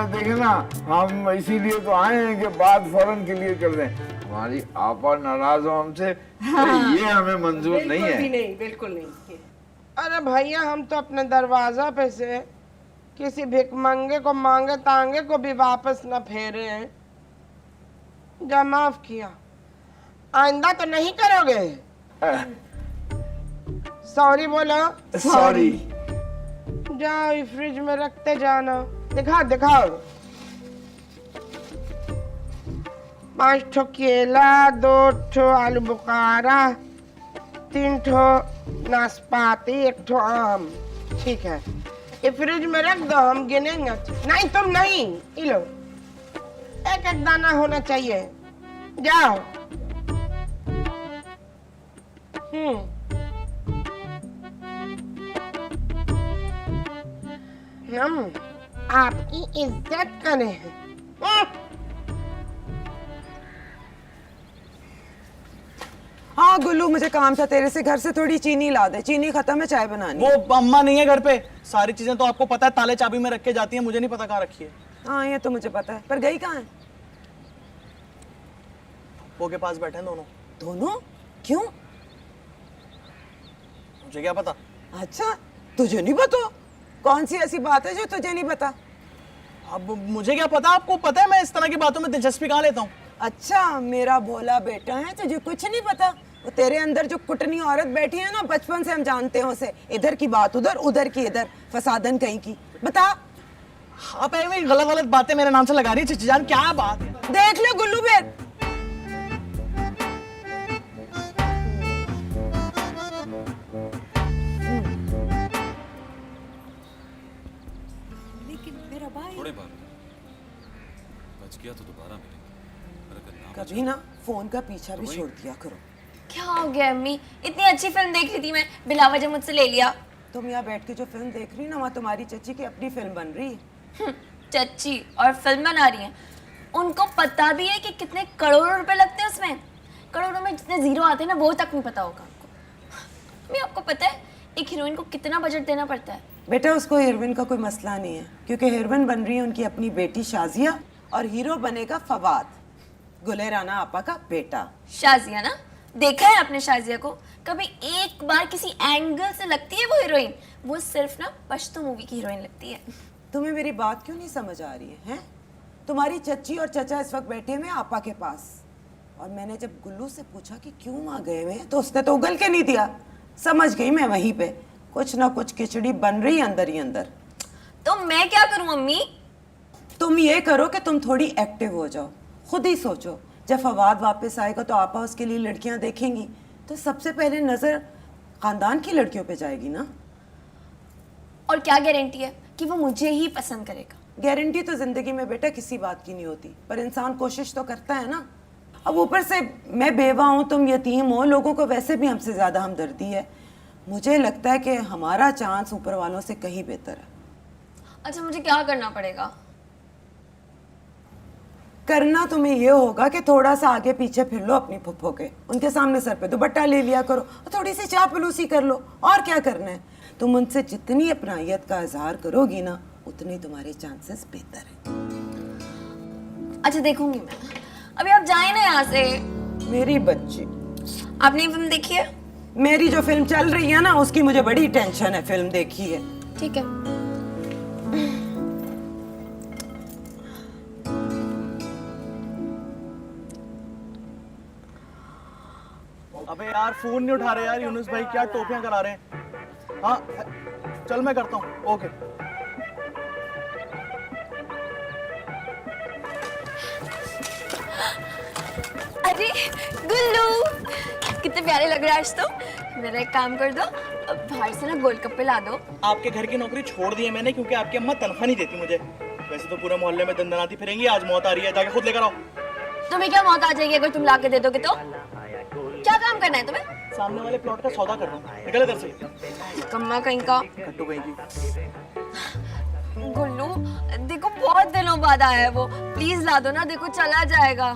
देखे ना, हम इसीलिए तो आए हैं कि बात फौरन के लिए कर दें। हमारी आपा नाराज हो हमसे, ये हमें मंजूर नहीं है। नहीं, बिल्कुल नहीं। अरे भैया, हम तो अपने दरवाजा पे से किसी भिखमंगे को मांगे तांगे को भी वापस न फेरे हैं। जा माफ किया, आइंदा तो नहीं करोगे? सॉरी बोलो। सॉरी। जाओ ये फ्रिज में रखते जाना। दिखाओ दिखाओ। 5 ठो केला, 2 ठो आलू बुखारा, 3 ठो नाशपाती, 1 ठो आम। ठीक है, ये फ्रिज में रख दो, हम गिनेंगे। नहीं तुम नहीं, ये लो, एक एक दाना होना चाहिए। जाओ। हम आपकी इज्जत करें हैं। हाँ गुल्लू, मुझे काम था तेरे से, घर से थोड़ी चीनी ला दे, चीनी खत्म है, चाय बनानी। वो अम्मा नहीं है घर पे, सारी चीजें तो आपको पता है ताले चाबी में रख के जाती है, मुझे नहीं पता कहाँ रखी है। हाँ ये तो मुझे पता है, पर गई कहाँ है? वो के पास बैठे हैं दोनों। दोनों? क्यों? मुझे क्या पता। अच्छा, तुझे नहीं पता? कौन सी ऐसी बात है जो तुझे नहीं पता? अब मुझे क्या पता, आपको पता है मैं इस तरह की बातों में दिलचस्पी कहाँ लेता हूँ। अच्छा, मेरा भोला बेटा है, तुझे कुछ नहीं पता। वो तेरे अंदर जो कुटनी औरत बैठी है ना, बचपन से हम जानते हैं उसे, इधर की बात उधर, उधर की इधर, फसादन कहीं की। बता। आप गलत गलत बातें मेरे नाम से लगा रही है चिची जान, क्या बात है? देख लो गुल्लू बेर। थोड़े बार बच गया तो दोबारा मिलेंगे, पर अगर ना कभी ना फोन का पीछा भी छोड़ दिया करो। क्या हो गया अम्मी? इतनी अच्छी फिल्म देख रही थी मैं, बिला वजह मुझसे ले लिया। तुम यहाँ बैठ के जो फिल्म देख रही ना, वहाँ तुम्हारी चची की अपनी फिल्म बन रही है। चच्ची और फिल्म बना रही हैं, उनको पता भी है कि कितने करोड़ों रुपए लगते हैं उसमें। करोड़ों में जितने जीरो आते हैं ना, वो तक नहीं पता होगा आपको। मैं आपको पता है एक हीरोइन को कितना बजट देना पड़ता है? बेटा उसको हीरोइन का कोई मसला नहीं है, क्योंकि हीरोइन बन रही है उनकी अपनी बेटी शाजिया, और हीरो बनेगा फवाद, गुले राना आपा का बेटा। शाजिया ना, देखा है आपने शाजिया को? कभी एक बार किसी एंगल से लगती है वो हीरोइन? वो सिर्फ ना पश्तो मूवी की हीरोइन लगती है। तुम्हें मेरी बात क्यों नहीं समझ आ रही है? तुम्हारी चच्ची और चचा इस वक्त बैठे हुए आपा के पास, और मैंने जब गुल्लू से पूछा कि क्यों वहाँ गए हुए हैं, तो उसने तो उगल के नहीं दिया। समझ गई मैं, वहीं पे कुछ ना कुछ खिचड़ी बन रही है अंदर ही अंदर। तो मैं क्या करूं मम्मी? तुम ये करो कि तुम थोड़ी एक्टिव हो जाओ, खुद ही सोचो, जब फवाद वापस आएगा तो आपा उसके लिए लड़कियां देखेंगी, तो सबसे पहले नजर खानदान की लड़कियों पे जाएगी ना। और क्या गारंटी है कि वो मुझे ही पसंद करेगा? गारंटी तो जिंदगी में बेटा किसी बात की नहीं होती, पर इंसान कोशिश तो करता है ना। अब ऊपर से मैं बेवा हूँ, तुम यतीम हो, लोगों को वैसे भी हमसे ज्यादा हमदर्दी है। मुझे लगता है कि हमारा चांस ऊपर वालों से कहीं बेहतर है। अच्छा, मुझे क्या करना पड़ेगा? करना तुम्हें ये होगा कि थोड़ा सा आगे पीछे फिर लो अपनी फुफ्फो के, उनके सामने सर पे दुपट्टा ले लिया करो, और थोड़ी सी चापलूसी कर लो। और क्या करना है? तुम उनसे जितनी अपनायत का इजहार करोगी ना, उतनी तुम्हारे चांसेस बेहतर है। अच्छा देखूंगी मैं। अभी आप जाए ना यहाँ से। मेरी बच्ची, आपने ये फिल्म देखी है? मेरी जो फिल्म चल रही है ना, उसकी मुझे बड़ी टेंशन है। फिल्म देखी है? ठीक है। अबे यार फोन नहीं उठा रहे यार यूनुस भाई, क्या टोपियां करा रहे हैं। हाँ चल मैं करता हूँ। ओके। अरे गुल्लू, कितने प्यारे लग रहे हैं आज तो। मेरा एक काम कर दो, अब बाहर से ना गोलगप्पे ला दो। आपके घर की नौकरी छोड़ दी है मैंने, क्योंकि आपकी अम्मा तनख्वाह नहीं देती मुझे। वैसे तो पूरे मोहल्ले में दंदनाती फिरेंगी, आज मौत आ रही है, जाके खुद लेकर आओ। तुम्हें क्या मौत आ जाएगी अगर तुम ला के दे दोगे तो? क्या काम करना है तुम्हें? सामने वाले प्लॉट का सौदा कर रहा हूँ, निकल इधर से। कम्मा कहीं का। कट्टू कहीं की। गुल्लू देखो, बहुत दिनों बाद आया है वो, प्लीज ला दो ना, देखो चला जाएगा।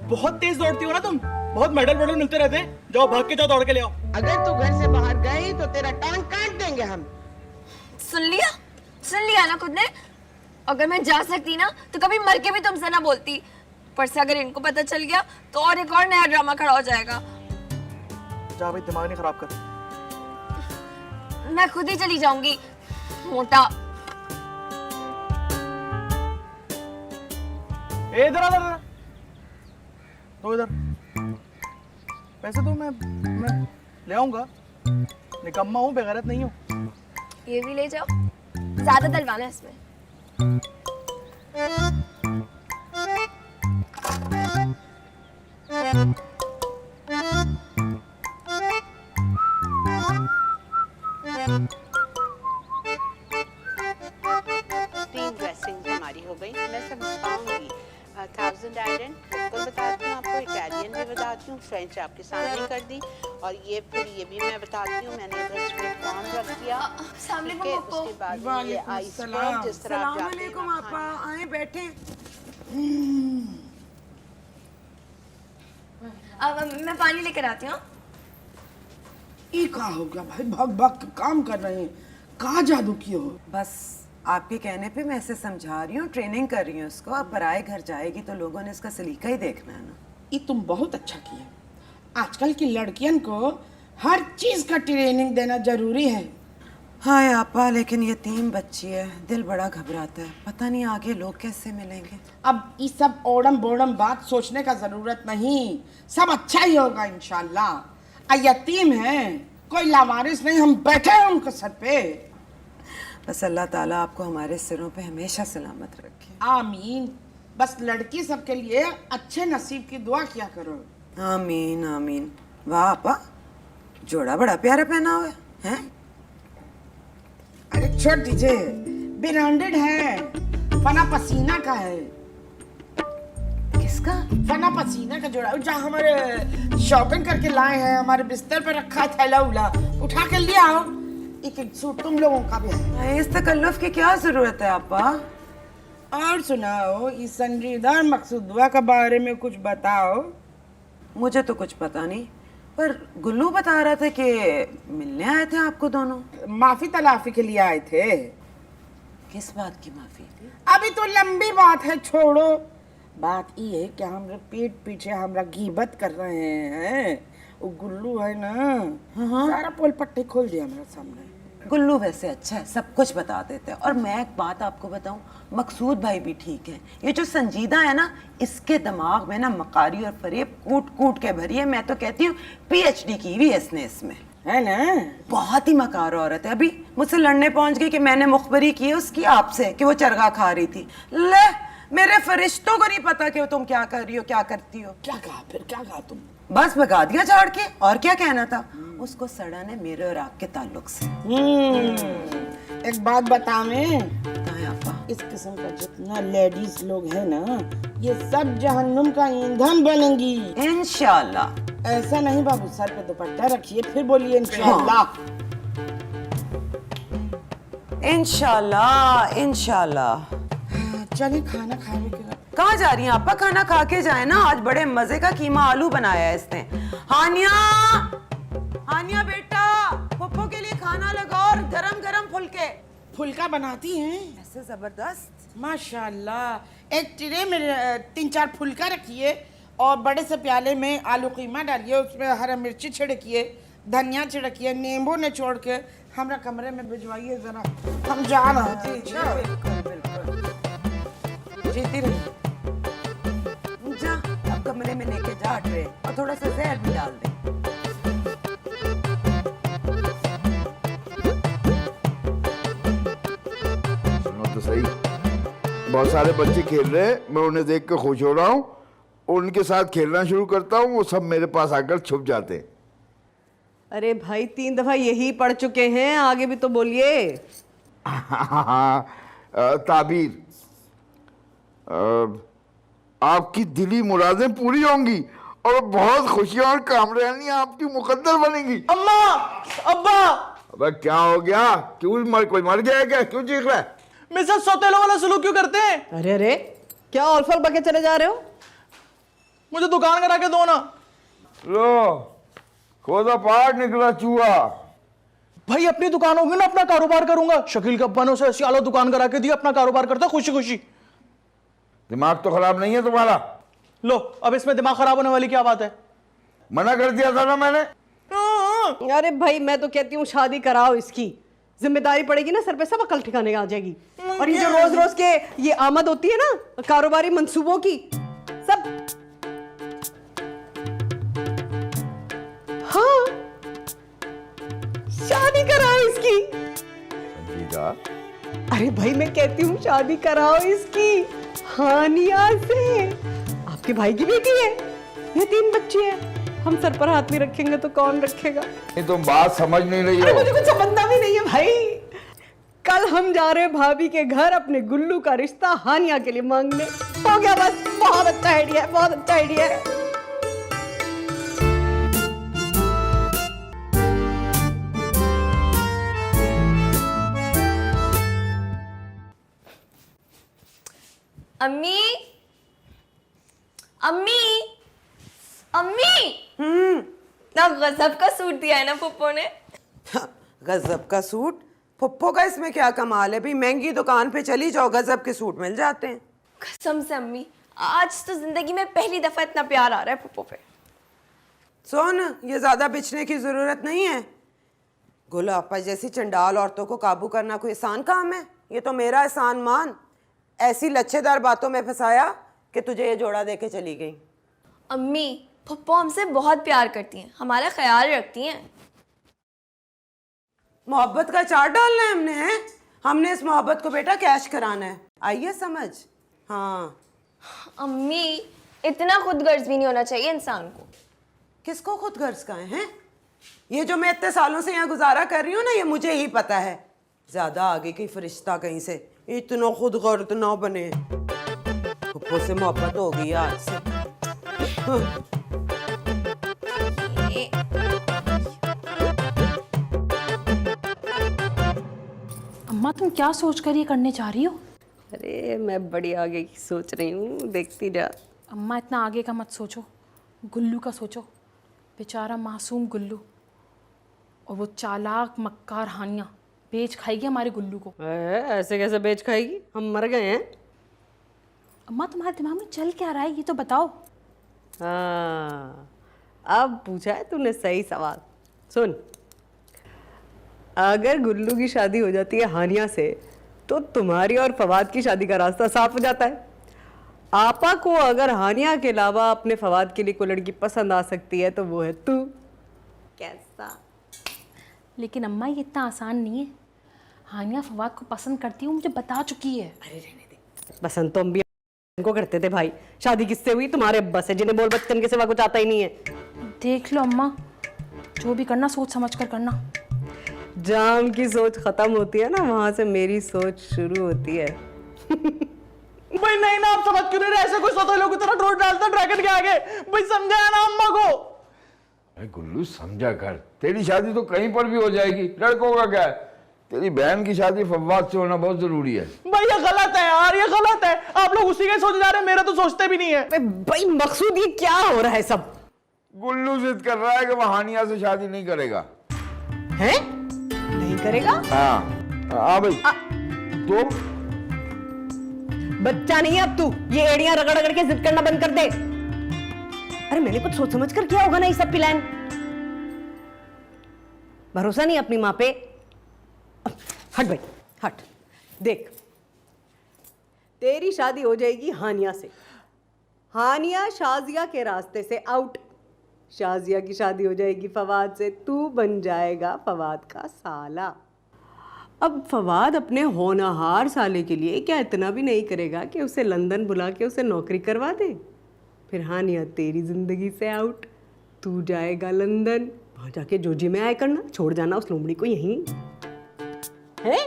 बहुत तेज दौड़ती हो ना तुम, बहुत मेडल वेडल मिलते रहते हैं। जाओ भाग के जाओ, दौड़ के ले आओ। अगर तू घर से बाहर गई तो तेरा टांग काट देंगे हम। सुन लिया ना खुद ने। अगर मैं जा सकती ना तो कभी मर के भी तुमसे ना बोलती, पर से अगर इनको पता चल गया तो और एक और नया ड्रामा खड़ा हो जाएगा। जा भाई, दिमाग नहीं खराब कर। मैं खुद ही चली जाऊंगी, मोटा। इधर आ, तो इधर पैसे तो मैं ले आऊंगा, निकम्मा हूँ, बेगैरत नहीं हूँ। ये भी ले जाओ, ज्यादा डलवाना है इसमें। तीन ड्रेसिंग हमारी हो गई। मैं सब बताऊंगी। 1000 आयरन बिल्कुल बताती हूँ आपको, इटालियन भी बताती हूँ, फ्रेंच आपके सामने कर दी, और ये फिर ये भी मैं बताती हूँ। मैंने इधर स्वीट कॉर्न रख दिया, सामने ठीक है। पप्पू। उसके बाद ये वालेकुम आइसक्रीम, सलाम। जिस तरह आप सलाम जाते हैं अलैकुम वहाँ आपा, खाने। आए बैठे। अब मैं पानी लेकर आती हूँ। ये का हो गया भाई, भग भग के काम कर रहे हैं, कहाँ जादू की हो। बस आपके कहने पे मैं इसे समझा रही हूँ, ट्रेनिंग कर रही हूँ उसको। अब पराए घर जाएगी तो लोगों ने इसका सलीका ही देखना है ना। ये तुम बहुत अच्छा किए। आजकल की लड़कियन को हर चीज का ट्रेनिंग देना जरूरी है। हाय आपा, लेकिन यतीम बच्ची है, दिल बड़ा घबराता है। पता नहीं आगे लोग कैसे मिलेंगे। अब ये सब ओड़म बोड़म बात सोचने का जरूरत नहीं, सब अच्छा ही होगा इंशाल्लाह। यतीम है, कोई लावारिस नहीं, हम बैठे हैं उनके सर पे। बस अल्लाह ताला आपको हमारे सिरों पे हमेशा सलामत रखे। आमीन। बस लड़की सबके लिए अच्छे नसीब की दुआ किया करो। आमीन आमीन। वाह आपा, जोड़ा बड़ा प्यारा पहना हुआ है। अरे छोड़ दीजिए, ब्रांडेड है, फना पसीना का है। किसका? फना पसीना का जोड़ा, जहाँ हमारे शॉपिंग करके लाए हैं, हमारे बिस्तर पे रखा है, थैला उला उठा कर ले आओ। एक सूट तुम लोगों का भी है। इस तकल्लुफ की क्या जरूरत है आपा? और सुनाओ, इस संजीदा मकसूदवा के बारे में कुछ बताओ। मुझे तो कुछ पता नहीं, पर गुल्लू बता रहा था कि मिलने आए थे आपको दोनों। माफी तलाफी के लिए आए थे। किस बात की माफी? अभी तो लंबी बात है, छोड़ो। बात ये है कि हम पीठ पीछे हमरा गीबत कर रहे हैं। वो गुल्लू है ना, सारा पोल पट्टी खोल दिया मेरे सामने। गुल्लू वैसे अच्छा है, सब कुछ बता देते हैं। और मैं एक बात आपको बताऊं, मकसूद भाई भी ठीक है। ये जो संजीदा है ना, इसके दिमाग में ना मकारी और फरेब कूट कूट के भरी है। मैं तो कहती हूँ PhD की हुई है इसने इसमें, है ना। बहुत ही मकार औरत है। अभी मुझसे लड़ने पहुंच गई कि मैंने मुखबरी की है उसकी आपसे कि वो चरगा खा रही थी। ले, मेरे फरिश्तों को नहीं पता कि तुम क्या कर रही हो, क्या करती हो। क्या कहा फिर, क्या कहा तुम? बस भगा दिया झाड़ के, और क्या कहना था। उसको सड़ा ने मेरे और आपके ताल्लुक से। एक बात बतावें, बताएं आपा। इस किस्म का जितना लेडीज लोग हैं ना, ये सब जहन्नुम का ईंधन बनेंगी इंशाल्लाह। ऐसा नहीं बाबू, सर पे दुपट्टा रखिए, फिर बोलिए इंशाल्लाह। इंशाल्लाह इंशाल्लाह। चलिए खाना खाने के बाद। कहाँ जा रही हैं आपा? खाना खा के जाए ना, आज बड़े मजे का कीमा आलू बनाया है इसने। हानिया, हानिया बेटा, पप्पो के लिए खाना लगाओ और गरम गरम फुलके। फुल्का बनाती हैं? ऐसे जबरदस्त। माशाल्लाह। एक ट्रे में 3-4 फुल्का रखिए और बड़े से प्याले में आलू कीमा डालिए, उसमें हरा मिर्ची छिड़किए, धनिया छिड़किए, नींबू निचोड़ के हमरा कमरे में भिजवाइए जरा, हम जा रहे हैं। बिल्कुल बिल्कुल। जीती रही। जा, अब कमरे में लेके जा ट्रे, और थोड़ा सा जहर भी डाल दे। सुनो तो सही, बहुत सारे बच्चे खेल रहे हैं, मैं उन्हें देख कर खुश हो रहा हूँ। उनके साथ खेलना शुरू करता हूँ, वो सब मेरे पास आकर छुप जाते हैं। अरे भाई 3 दफा यही पढ़ चुके हैं, आगे भी तो बोलिए। ताबीर, आपकी दिली मुरादें पूरी होंगी और बहुत खुशियां और कामयाबियां आपकी मुकद्दर बनेंगी। अम्मा, अब्बा, अबे क्या हो गया? क्यों कोई मर गया है क्या? क्यों चीख रहा है? मेरे साथ सौतेलों वाला सलूक क्यों करते हैं? अरे अरे, क्या ऑल्फर बके चले जा रहे हो? मुझे दुकान करा के दो ना। लो, खोदा पार निकला चूहा। भाई अपनी दुकान होगी ना, अपना कारोबार करूंगा। शकील के अब्बा ने उसे ऐसी आला दुकान करा के दी, अपना कारोबार करता खुशी खुशी। दिमाग तो खराब नहीं है तुम्हारा? लो, अब इसमें दिमाग खराब होने वाली क्या बात है? मना कर दिया था ना मैंने। अरे भाई मैं तो कहती हूँ शादी कराओ इसकी, जिम्मेदारी पड़ेगी ना सर पे, सब अकल ठिकाने आ जाएगी। और ये जो रोज रोज के ये आमद होती है ना कारोबारी मंसूबों की, सब इसकी। संजीदा, अरे भाई मैं कहती हूँ शादी कराओ इसकी हानिया से। आपके भाई की बेटी है, ये 3 बच्ची है। हम सर पर हाथ नहीं रखेंगे तो कौन रखेगा? ये तुम बात समझ नहीं रही अरे हो। मुझे कुछ समझना भी नहीं है भाई। कल हम जा रहे हैं भाभी के घर अपने गुल्लू का रिश्ता हानिया के लिए मांगने। हो गया बस। बहुत अच्छा आइडिया है, बहुत अच्छा आइडिया है। अम्मी, अम्मी, अम्मी, ना गजब का सूट दिया है ना पुप्पो ने। गजब का सूट? फुप्पो का इसमें क्या कमाल है भाई, महंगी दुकान पे चली जाओ, गजब के सूट मिल जाते हैं। कसम से अम्मी, आज तो जिंदगी में पहली दफा इतना प्यार आ रहा है पुप्पो पे। सुन, ये ज्यादा बिछने की जरूरत नहीं है। गुलाबा जैसी चंडाल औरतों को काबू करना कोई आसान काम है? ये तो मेरा एहसान मान, ऐसी लच्छेदार बातों में फंसाया कि तुझे ये जोड़ा देके चली गई। अम्मी, पुप्पो हमसे बहुत प्यार करती हैं, हमारा ख्याल रखती हैं। मोहब्बत का चार्ट डालना है हमने, है? हमने इस मोहब्बत को बेटा कैश कराना है, आइए समझ। हाँ। अम्मी, इतना खुदगर्ज भी नहीं होना चाहिए इंसान को। किसको खुद गर्ज का है? ये जो मैं इतने सालों से यहाँ गुजारा कर रही हूँ ना, ये मुझे ही पता है। ज्यादा आगे की फरिश्ता कहीं से, इतना खुद गर्ज ना बने। पुप्पो से मोहब्बत हो गई आज से। अम्मा तुम क्या सोच कर ये करने जा रही हो? अरे मैं बड़ी आगे की सोच रही हूँ, देखती जा। अम्मा इतना आगे का मत सोचो, गुल्लू का सोचो। बेचारा मासूम गुल्लू, और वो चालाक मक्कार हानिया बेच खाएगी हमारे गुल्लू को। ऐसे कैसे बेच खाएगी? हम मर गए हैं। अम्मा तुम्हारे दिमाग में चल क्या रहा है ये तो बताओ। हाँ, अब पूछा है तूने सही सवाल। सुन, अगर गुल्लू की शादी हो जाती है हानिया से तो तुम्हारी और फवाद की शादी का रास्ता साफ हो जाता है। आपा को अगर हानिया के अलावा अपने फवाद के लिए कोई लड़की पसंद आ सकती है तो वो है तू। कैसा? लेकिन अम्मा ये इतना आसान नहीं है। हानिया फवाद को पसंद करती हूँ, मुझे बता चुकी है। अरे रहने दे, पसंद तो हम भी को करते थे भाई। शादी किससे हुई? तुम्हारे अब्बा से, जिन्हें बोल बच्चन के सिवा कुछ आता ही नहीं है। देख लो अम्मा, जो भी करना सोच समझ कर करना। जाम की सोच खत्म होती है ना, वहां से मेरी सोच शुरू होती है। भाई नहीं ना, आप समझ क्यों नहीं रहे? ऐसे कोई सोते की तरह रोड डालता ड्रैगन के आगे। भाई समझाया ना अम्मा को। अरे गुल्लू समझा कर, तेरी शादी तो कहीं पर भी हो जाएगी, लड़कों का क्या है? तेरी बहन की शादी फवाद से होना बहुत जरूरी है। भाई ये गलत है यार, ये गलत है। आप लोग उसी के सोच जा रहे हैं, मेरा तो सोचते भी नहीं है। भाई मकसूद ये क्या हो रहा है सब? गुल्लू जिद कर रहा है कि वो हानिया से शादी नहीं करेगा। हैं? नहीं करेगा? हाँ भाई। तो बच्चा नहीं है अब तू, ये एड़ियां रगड़ रगड़ के जिद करना बंद कर दे। अरे मैंने कुछ सोच समझ कर किया होगा ना ये सब प्लान। भरोसा नहीं अपनी माँ पे? हट भाई हट। देख, तेरी शादी हो जाएगी हानिया से। हानिया शाजिया के रास्ते से आउट। शाजिया की शादी हो जाएगी फवाद से, तू बन जाएगा फवाद का साला। अब फवाद अपने होनहार साले के लिए क्या इतना भी नहीं करेगा कि उसे लंदन बुला के उसे नौकरी करवा दे? फिर हानिया तेरी जिंदगी से आउट, तू जाएगा लंदन, वहां जाके जोजी में आया करना, छोड़ जाना उस लोमड़ी को यहीं। है?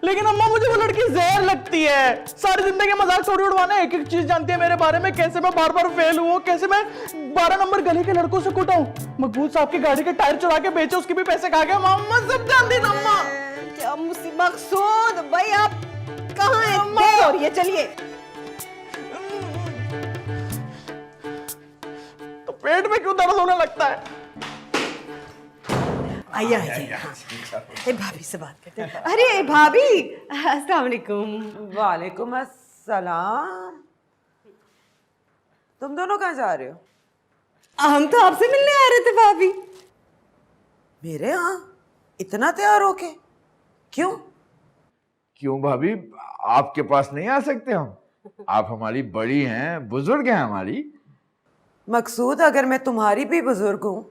लेकिन अम्मा मुझे वो लड़की जहर लगती है। सारी जिंदगी मजाक थोड़ी उड़वाना, एक एक चीज जानती है मेरे बारे में। कैसे मैं बार बार फेल हुआ, कैसे मैं 12 नंबर गली के लड़कों से कुटा हूँ, मकबूल साहब की गाड़ी के टायर चुरा के बेचे, उसके भी पैसे खा गया। अम्मा सब जानती ना अम्मा। क्या मकसूद भाई, आप कहाँ हैं? देर हो रही है, चलिए। तो पेट में क्यों दर्द होने लगता है? आइए आइए। हाँ। भाभी से बात करते हैं। अरे भाभी, अस्सलाम वालेकुम। वालेकुम अस्सलाम। तुम दोनों कहाँ जा रहे हो? हम तो आपसे मिलने आ रहे थे भाभी। मेरे यहाँ इतना तैयार होके? क्यों? क्यों भाभी, आपके पास नहीं आ सकते हम? आप हमारी बड़ी हैं, बुजुर्ग हैं हमारी। मकसूद, अगर मैं तुम्हारी भी बुजुर्ग हूँ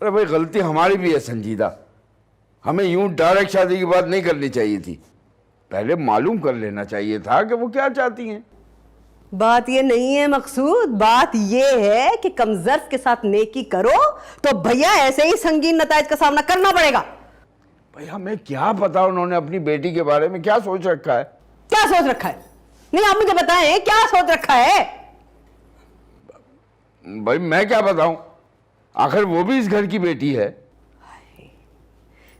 अरे भाई गलती हमारी भी है संजीदा, हमें यूं डायरेक्ट शादी की बात नहीं करनी चाहिए थी, पहले मालूम कर लेना चाहिए था कि वो क्या चाहती हैं। बात ये नहीं है मकसूद, बात ये है कि कमजर्फ के साथ नेकी करो तो भैया ऐसे ही संगीन नतायज का सामना करना पड़ेगा। भाई हमें क्या पता उन्होंने अपनी बेटी के बारे में क्या सोच रखा है। क्या सोच रखा है? नहीं आप मुझे बताएं क्या सोच रखा है। भाई मैं क्या बताऊं, आखिर वो भी इस घर की बेटी है।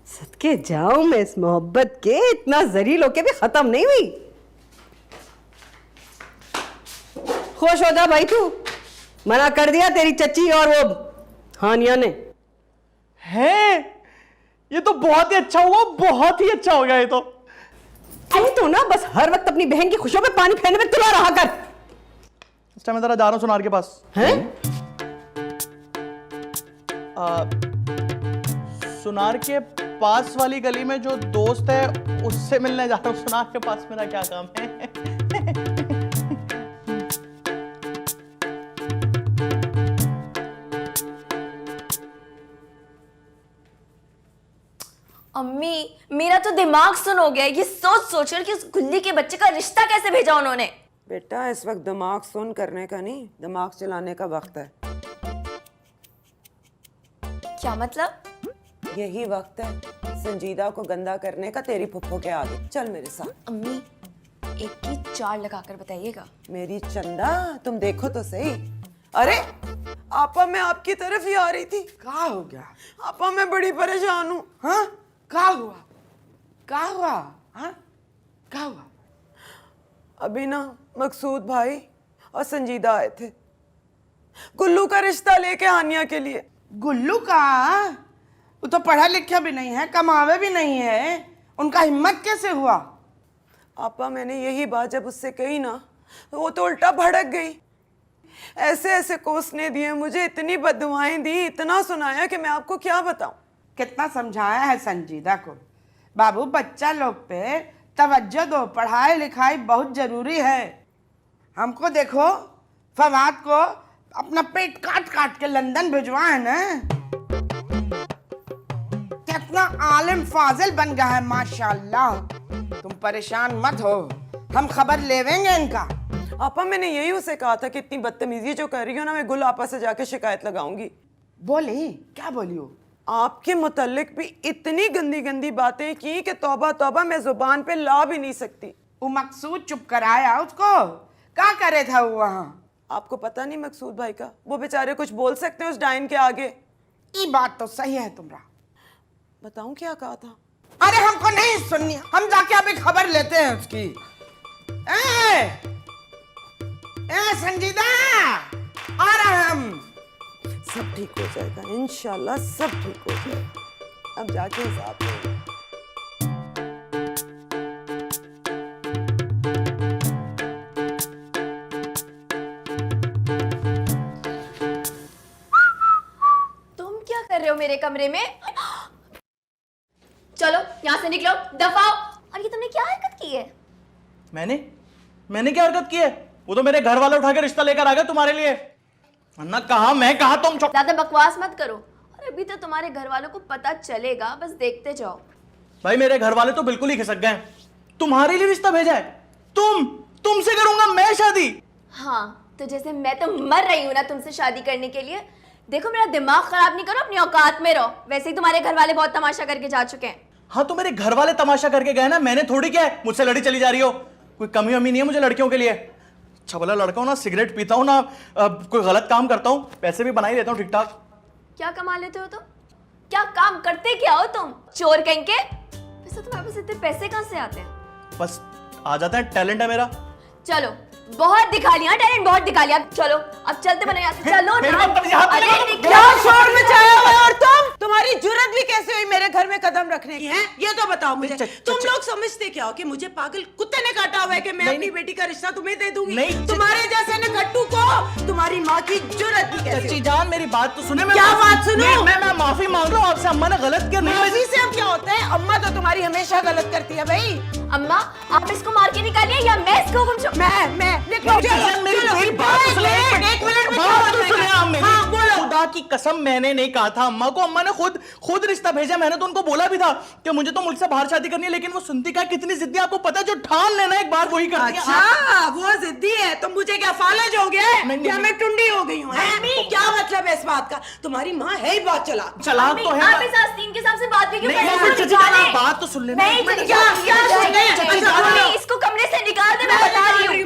सदके जाऊं मैं इस मोहब्बत के, इतना जरील होके भी खत्म नहीं हुई। खुश हो जा भाई तू, मना कर दिया तेरी चची और वो हानिया ने। है ये तो बहुत ही अच्छा हुआ, बहुत ही अच्छा हो गया ये तो। तू तो ना बस हर वक्त अपनी बहन की खुशियों में पानी फेरने में तुला रहा कर। इस टाइम मैं जरा जा रहा हूं सुनार के पास। हैं? सुनार के पास वाली गली में जो दोस्त है उससे मिलने जा रहा हूँ। सुनार के पास मेरा क्या काम है। अम्मी मेरा तो दिमाग सुन हो गया ये सोच सोचकर कि उस गुल्ली के बच्चे का रिश्ता कैसे भेजा उन्होंने। बेटा इस वक्त दिमाग सुन करने का नहीं, दिमाग चलाने का वक्त है। क्या मतलब? यही वक्त है संजीदा को गंदा करने का तेरी फुफ्फो के आगे। चल मेरे साथ। अम्मी एक की 4 लगाकर बताइएगा। मेरी चंदा तुम देखो तो सही। अरे आपा मैं आपकी तरफ ही आ रही थी। क्या हो गया? आपा मैं बड़ी परेशान हूँ। हाँ क्या हुआ? क्या हुआ? हाँ क्या हुआ? अभी ना मकसूद भाई और संजीदा आए थे गुल्लू का रिश्ता लेके हानिया के लिए। गुल्लू का? वो तो पढ़ा लिखा भी नहीं है, कमावे भी नहीं है, उनका हिम्मत कैसे हुआ? आपा मैंने यही बात जब उससे कही ना तो वो तो उल्टा भड़क गई। ऐसे ऐसे कोसने दिए मुझे, इतनी बददुआएं दी, इतना सुनाया कि मैं आपको क्या बताऊं। कितना समझाया है संजीदा को, बाबू बच्चा लोग पे तवज्जो दो, पढ़ाई लिखाई बहुत जरूरी है। हमको देखो फवाद को अपना पेट काट काट के लंदन भिजवा है ना, कितना आलिम फाजिल बन गया है माशाल्लाह। तुम परेशान मत हो, हम खबर लेवेंगे इनका। आपा मैंने यही उसे कहा था कि इतनी बदतमीजी जो कर रही हो ना, मैं गुल आपा से जाके शिकायत लगाऊंगी। बोली क्या बोली हो? आपके मुतल्लिक भी इतनी गंदी गंदी बातें की कि तौबा तौबा मैं जुबान पे ला भी नहीं सकती। वो मकसूद चुप कराया उसको, क्या करे था वो वहाँ? आपको पता नहीं मकसूद भाई का, वो बेचारे कुछ बोल सकते हैं उस डाइन के आगे। ये बात तो सही है तुम्हारा। बताऊं क्या कहा था? अरे हमको नहीं सुननी, हम जाके अभी खबर लेते हैं उसकी। ए संजीदा आ रहे हैं हम। सब ठीक हो जाएगा इंशाल्लाह, सब ठीक हो जाएगा। अब जाके हिसाब लेंगे। तुम क्या कर रहे हो मेरे कमरे में? चलो यहाँ से निकलो, दफाओ। और ये तुमने क्या हरकत की है? मैंने क्या हरकत की है? वो तो मेरे घर वाले उठा के रिश्ता लेकर आ गए तुम्हारे लिए। अन्ना कहा, मैं कहा तुम चुप। ज्यादा बकवास मत करो, और अभी तो तुम्हारे घर वालों को पता चलेगा, बस देखते जाओ। भाई मेरे घर वाले तो बिल्कुल ही खिसक गए, तुम्हारे लिए रिश्ता भेजा है। तुमसे करूंगा मैं शादी। हाँ तो जैसे मैं तो मर रही हूँ ना तुमसे शादी करने के लिए। देखो मेरा दिमाग खराब नहीं करो, अपनी औकात में रहो। वैसे ही तुम्हारे घर वाले बहुत तमाशा करके जा चुके हैं। हाँ तो मेरे घर वाले तमाशा करके गए ना, मैंने थोड़ी क्या है मुझसे लड़ी चली जा रही हो। कोई कमी वमी नहीं है मुझे लड़कियों के लिए। अच्छा भला लड़का हूं ना, सिगरेट पीता हूं ना, कोई गलत काम करता हूं, पैसे भी बना ही लेता हूं ठीक ठाक। क्या कमा लेते हो तुम? क्या काम करते क्या हो तुम? चोर कहीं के। वैसे तुम्हारे पास इतने पैसे कहाँ से आते हैं? बस आ जाता है, टैलेंट है मेरा। चलो बहुत दिखा लिया टैलेंट, बहुत दिखा लिया। चलो अब चलते बनो यहाँ से। चलो मेरे ना। ऊपर यहाँ पे अरे लगा- निकलो। क्या शोर मचाया हुआ है? और तुम्हारी जुर्रत भी कैसे हुई मेरे घर में कदम रखने की? है ये तो बताओ मुझे। तुम लोग समझते क्या हो कि मुझे पागल कुत्ते ने काटा हुआ है कि मैं अपनी बेटी का रिश्ता तुम्हें दे दूंगी? नहीं, तुम्हारे जैसे नकट्टू को तुम्हारी माँ की जुर्रत भी कैसे चची हुई? जान मेरी बात तो सुने। क्या बात सुनूं? मैं माफी मांग रहा हूँ आपसे, अम्मा ने गलत किया। माफी से अब क्या होता है? अम्मा तो तुम्हारी हमेशा गलत करती है भाई। अम्मा आप इसको मार के निकालिए या मैं इसको गुम। मैं निकलो। मेरी बात तो सुने। एक मिनट में बात तो सुने आप मेरी। हाँ, बोलो। खुदा माँ की कसम मैंने नहीं कहा था अम्मा को। अम्मा ने खुद रिश्ता भेजा। मैंने तो उनको बोला भी था कि मुझे तो मुझसे बाहर शादी करनी है, लेकिन वो सुनती क्या, कितनी जिद्दी आपको पता है, जो ठान लेना एक बार वही करती है। अच्छा वो जिद्दी है तो मुझे क्या फालज हो गया है या मैं टुंडी हो गई हूँ? क्या मतलब है इस बात का? तुम्हारी माँ है ही बहुत चलाक तो है। आप इस आस्तीन के साथ से बात भी क्यों कर नहीं, रहे चची हैं? जान, आप बात तो सुन लेना। नहीं, एक मिनट। चची जान, क्या सुन रहे हैं? मम्मी, इसको कमरे से निकाल दे, मैं बता रही हूँ।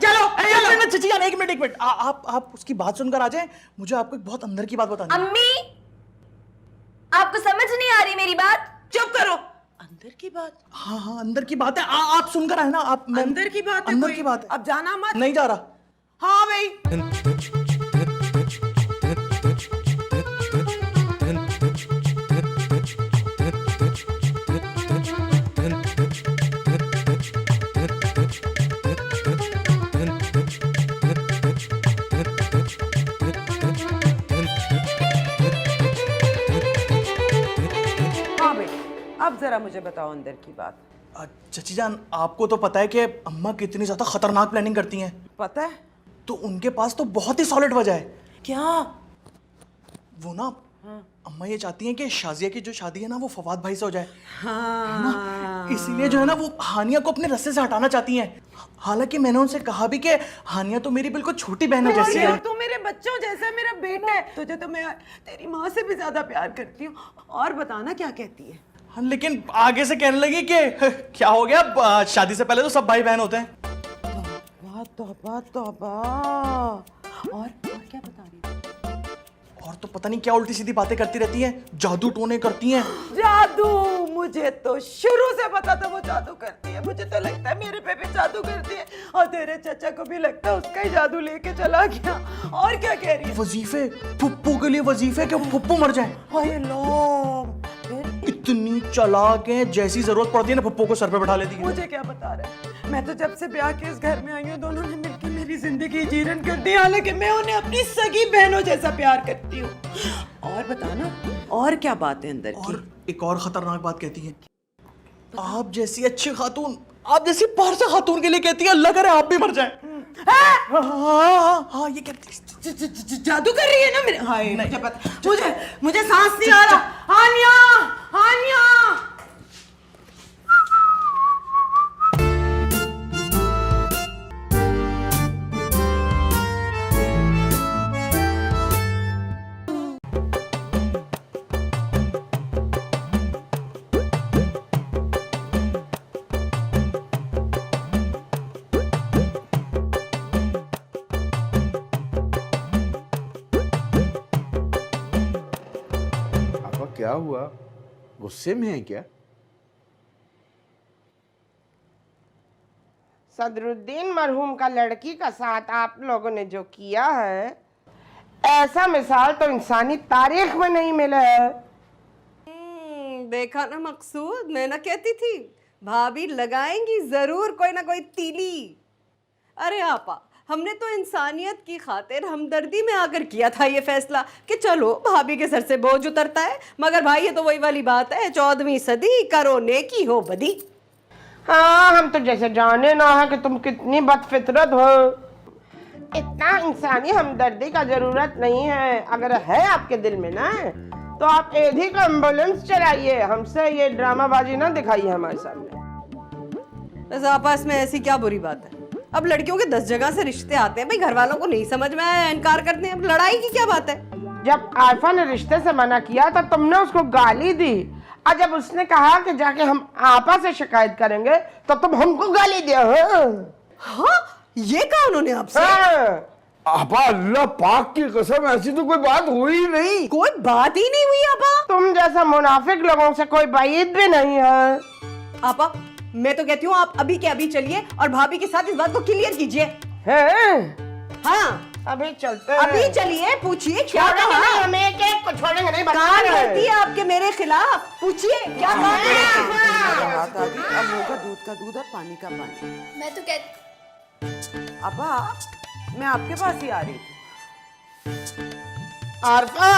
चलो एक मिनट चची जान, एक मिनट। आप उसकी बात सुनकर आ जाएं। मुझे आपको एक बहुत अंदर की बात बतानी है। अम्मी, आपको समझ नहीं आ रही मेरी बात? चुप करो। अंदर की बात? हाँ अंदर की बात है। आप सुनकर आए ना। आप अंदर की बात है? अंदर कोई? की बात है। अब जाना मत। नहीं जा रहा। हाँ भाई। हाँ भाई, अब जरा मुझे बताओ अंदर की बात। चची जान, आपको तो पता है कि अम्मा कितनी ज्यादा खतरनाक प्लानिंग करती हैं। पता है? तो उनके पास तो बहुत ही सॉलिड वजह है। क्या? वो ना अम्मा ये चाहती हैं कि शाजिया की जो शादी है ना वो फवाद भाई से हो जाए। हाँ। इसलिए जो है ना वो हानिया को अपने रास्ते से हटाना चाहती हैं। हालांकि मैंने उनसे कहा भी कि हानिया तो मेरी बिल्कुल छोटी बहन है जैसी है। तू मेरे बच्चों जैसा मेरा बेटा है। तुझे तो मैं तेरी माँ से भी ज्यादा प्यार करती हूँ। और बताना क्या कहती है? हाँ, लेकिन आगे से कहने लगी कि क्या हो गया, शादी से पहले तो सब भाई बहन होते हैं। तौबा तौबा। और क्या बता रही है? और तो पता नहीं क्या उल्टी सीधी बातें करती रहती हैं, जादू टोने करती हैं। जादू? मुझे तो शुरू से पता था वो जादू करती है। मुझे तो लगता है मेरे पे भी जादू करती है और तेरे चचा को भी लगता है उसका ही जादू लेके चला गया। और क्या कह रही है? वजीफे, फुप्पू के लिए वजीफे कि फुप्पू मर जाए। हाय लो, फिर इतनी चालाक है, जैसी जरूरत पड़ती है ना फुप्पू को सर पे बैठा लेती है। मुझे क्या बता रहे? मैं तो जब से ब्याह के इस घर में आई हूँ दोनों ने मिलकर मेरी जिंदगी जीरन कर दी। हालांकि मैं उन्हें अपनी सगी बहनों जैसा प्यार करती हूँ। और बताना, और क्या बात है अंदर की? और एक और खतरनाक बात कहती है, आप जैसी अच्छी खातून, आप जैसी पारसा खातून के लिए कहती है अल्लाह करे आप भी मर जाए। हाँ, ये कहती है। जादू कर रही है ना मेरे? हाय, मुझे पता, मुझे सांस नहीं आ रहा। हानिया, हानिया। आपा क्या हुआ, गुस्से में है क्या? सदरुद्दीन मरहूम का लड़की का साथ आप लोगों ने जो किया है, ऐसा मिसाल तो इंसानी तारीख में नहीं मिला है। देखा ना मकसूद, मैं ना कहती थी भाभी लगाएंगी जरूर कोई ना कोई तीली। अरे आपा, हमने तो इंसानियत की खातिर हमदर्दी में आकर किया था ये फैसला कि चलो भाभी के सर से बोझ उतरता है। मगर भाई ये तो वही वाली बात है, 14वीं सदी, करो नेकी हो बदी। हाँ, हम तो जैसे जाने ना है कि तुम कितनी बदफितरत हो। इतना इंसानी हमदर्दी का जरूरत नहीं है। अगर है आपके दिल में ना तो आप एधी का एम्बुलेंस चलाइए, हमसे ये ड्रामाबाजी ना दिखाइए हमारे सामने। बस आपस में ऐसी क्या बुरी बात है? अब लड़कियों के 10 जगह से रिश्ते आते हैं भाई, घर वालों को नहीं समझ में आया, इनकार करते हैं। अब लड़ाई की क्या बात है? जब आरफा ने रिश्ते से मना किया तो तुमने उसको गाली दी, और जब उसने कहा कि जाके हम आपा से शिकायत करेंगे तो तुम हमको गाली दिया हो। हाँ, ये कहा उन्होंने आपसे? हाँ। आपा अल्लाह पाक की कसम, ऐसी तो कोई बात हुई ही नहीं। कोई बात ही नहीं हुई आपा। तुम जैसा मुनाफिक लोगों से कोई बात भी नहीं है। आपा, मैं तो कहती हूँ आप अभी के अभी चलिए और भाभी के साथ इस बात को क्लियर कीजिए। हैं? हाँ, अभी चलते हैं। अभी चलिए, पूछिए क्या छोड़ेंगे कहा। नहीं, हम एक एक को छोड़ेंगे नहीं। कान करती है आपके मेरे खिलाफ, पूछिए क्या कहा। बात आ गई, अब होगा दूध का दूध और पानी का पानी। मैं तो कहती, अब्बा, मैं आपके पास ही आ रही थी। आरफा,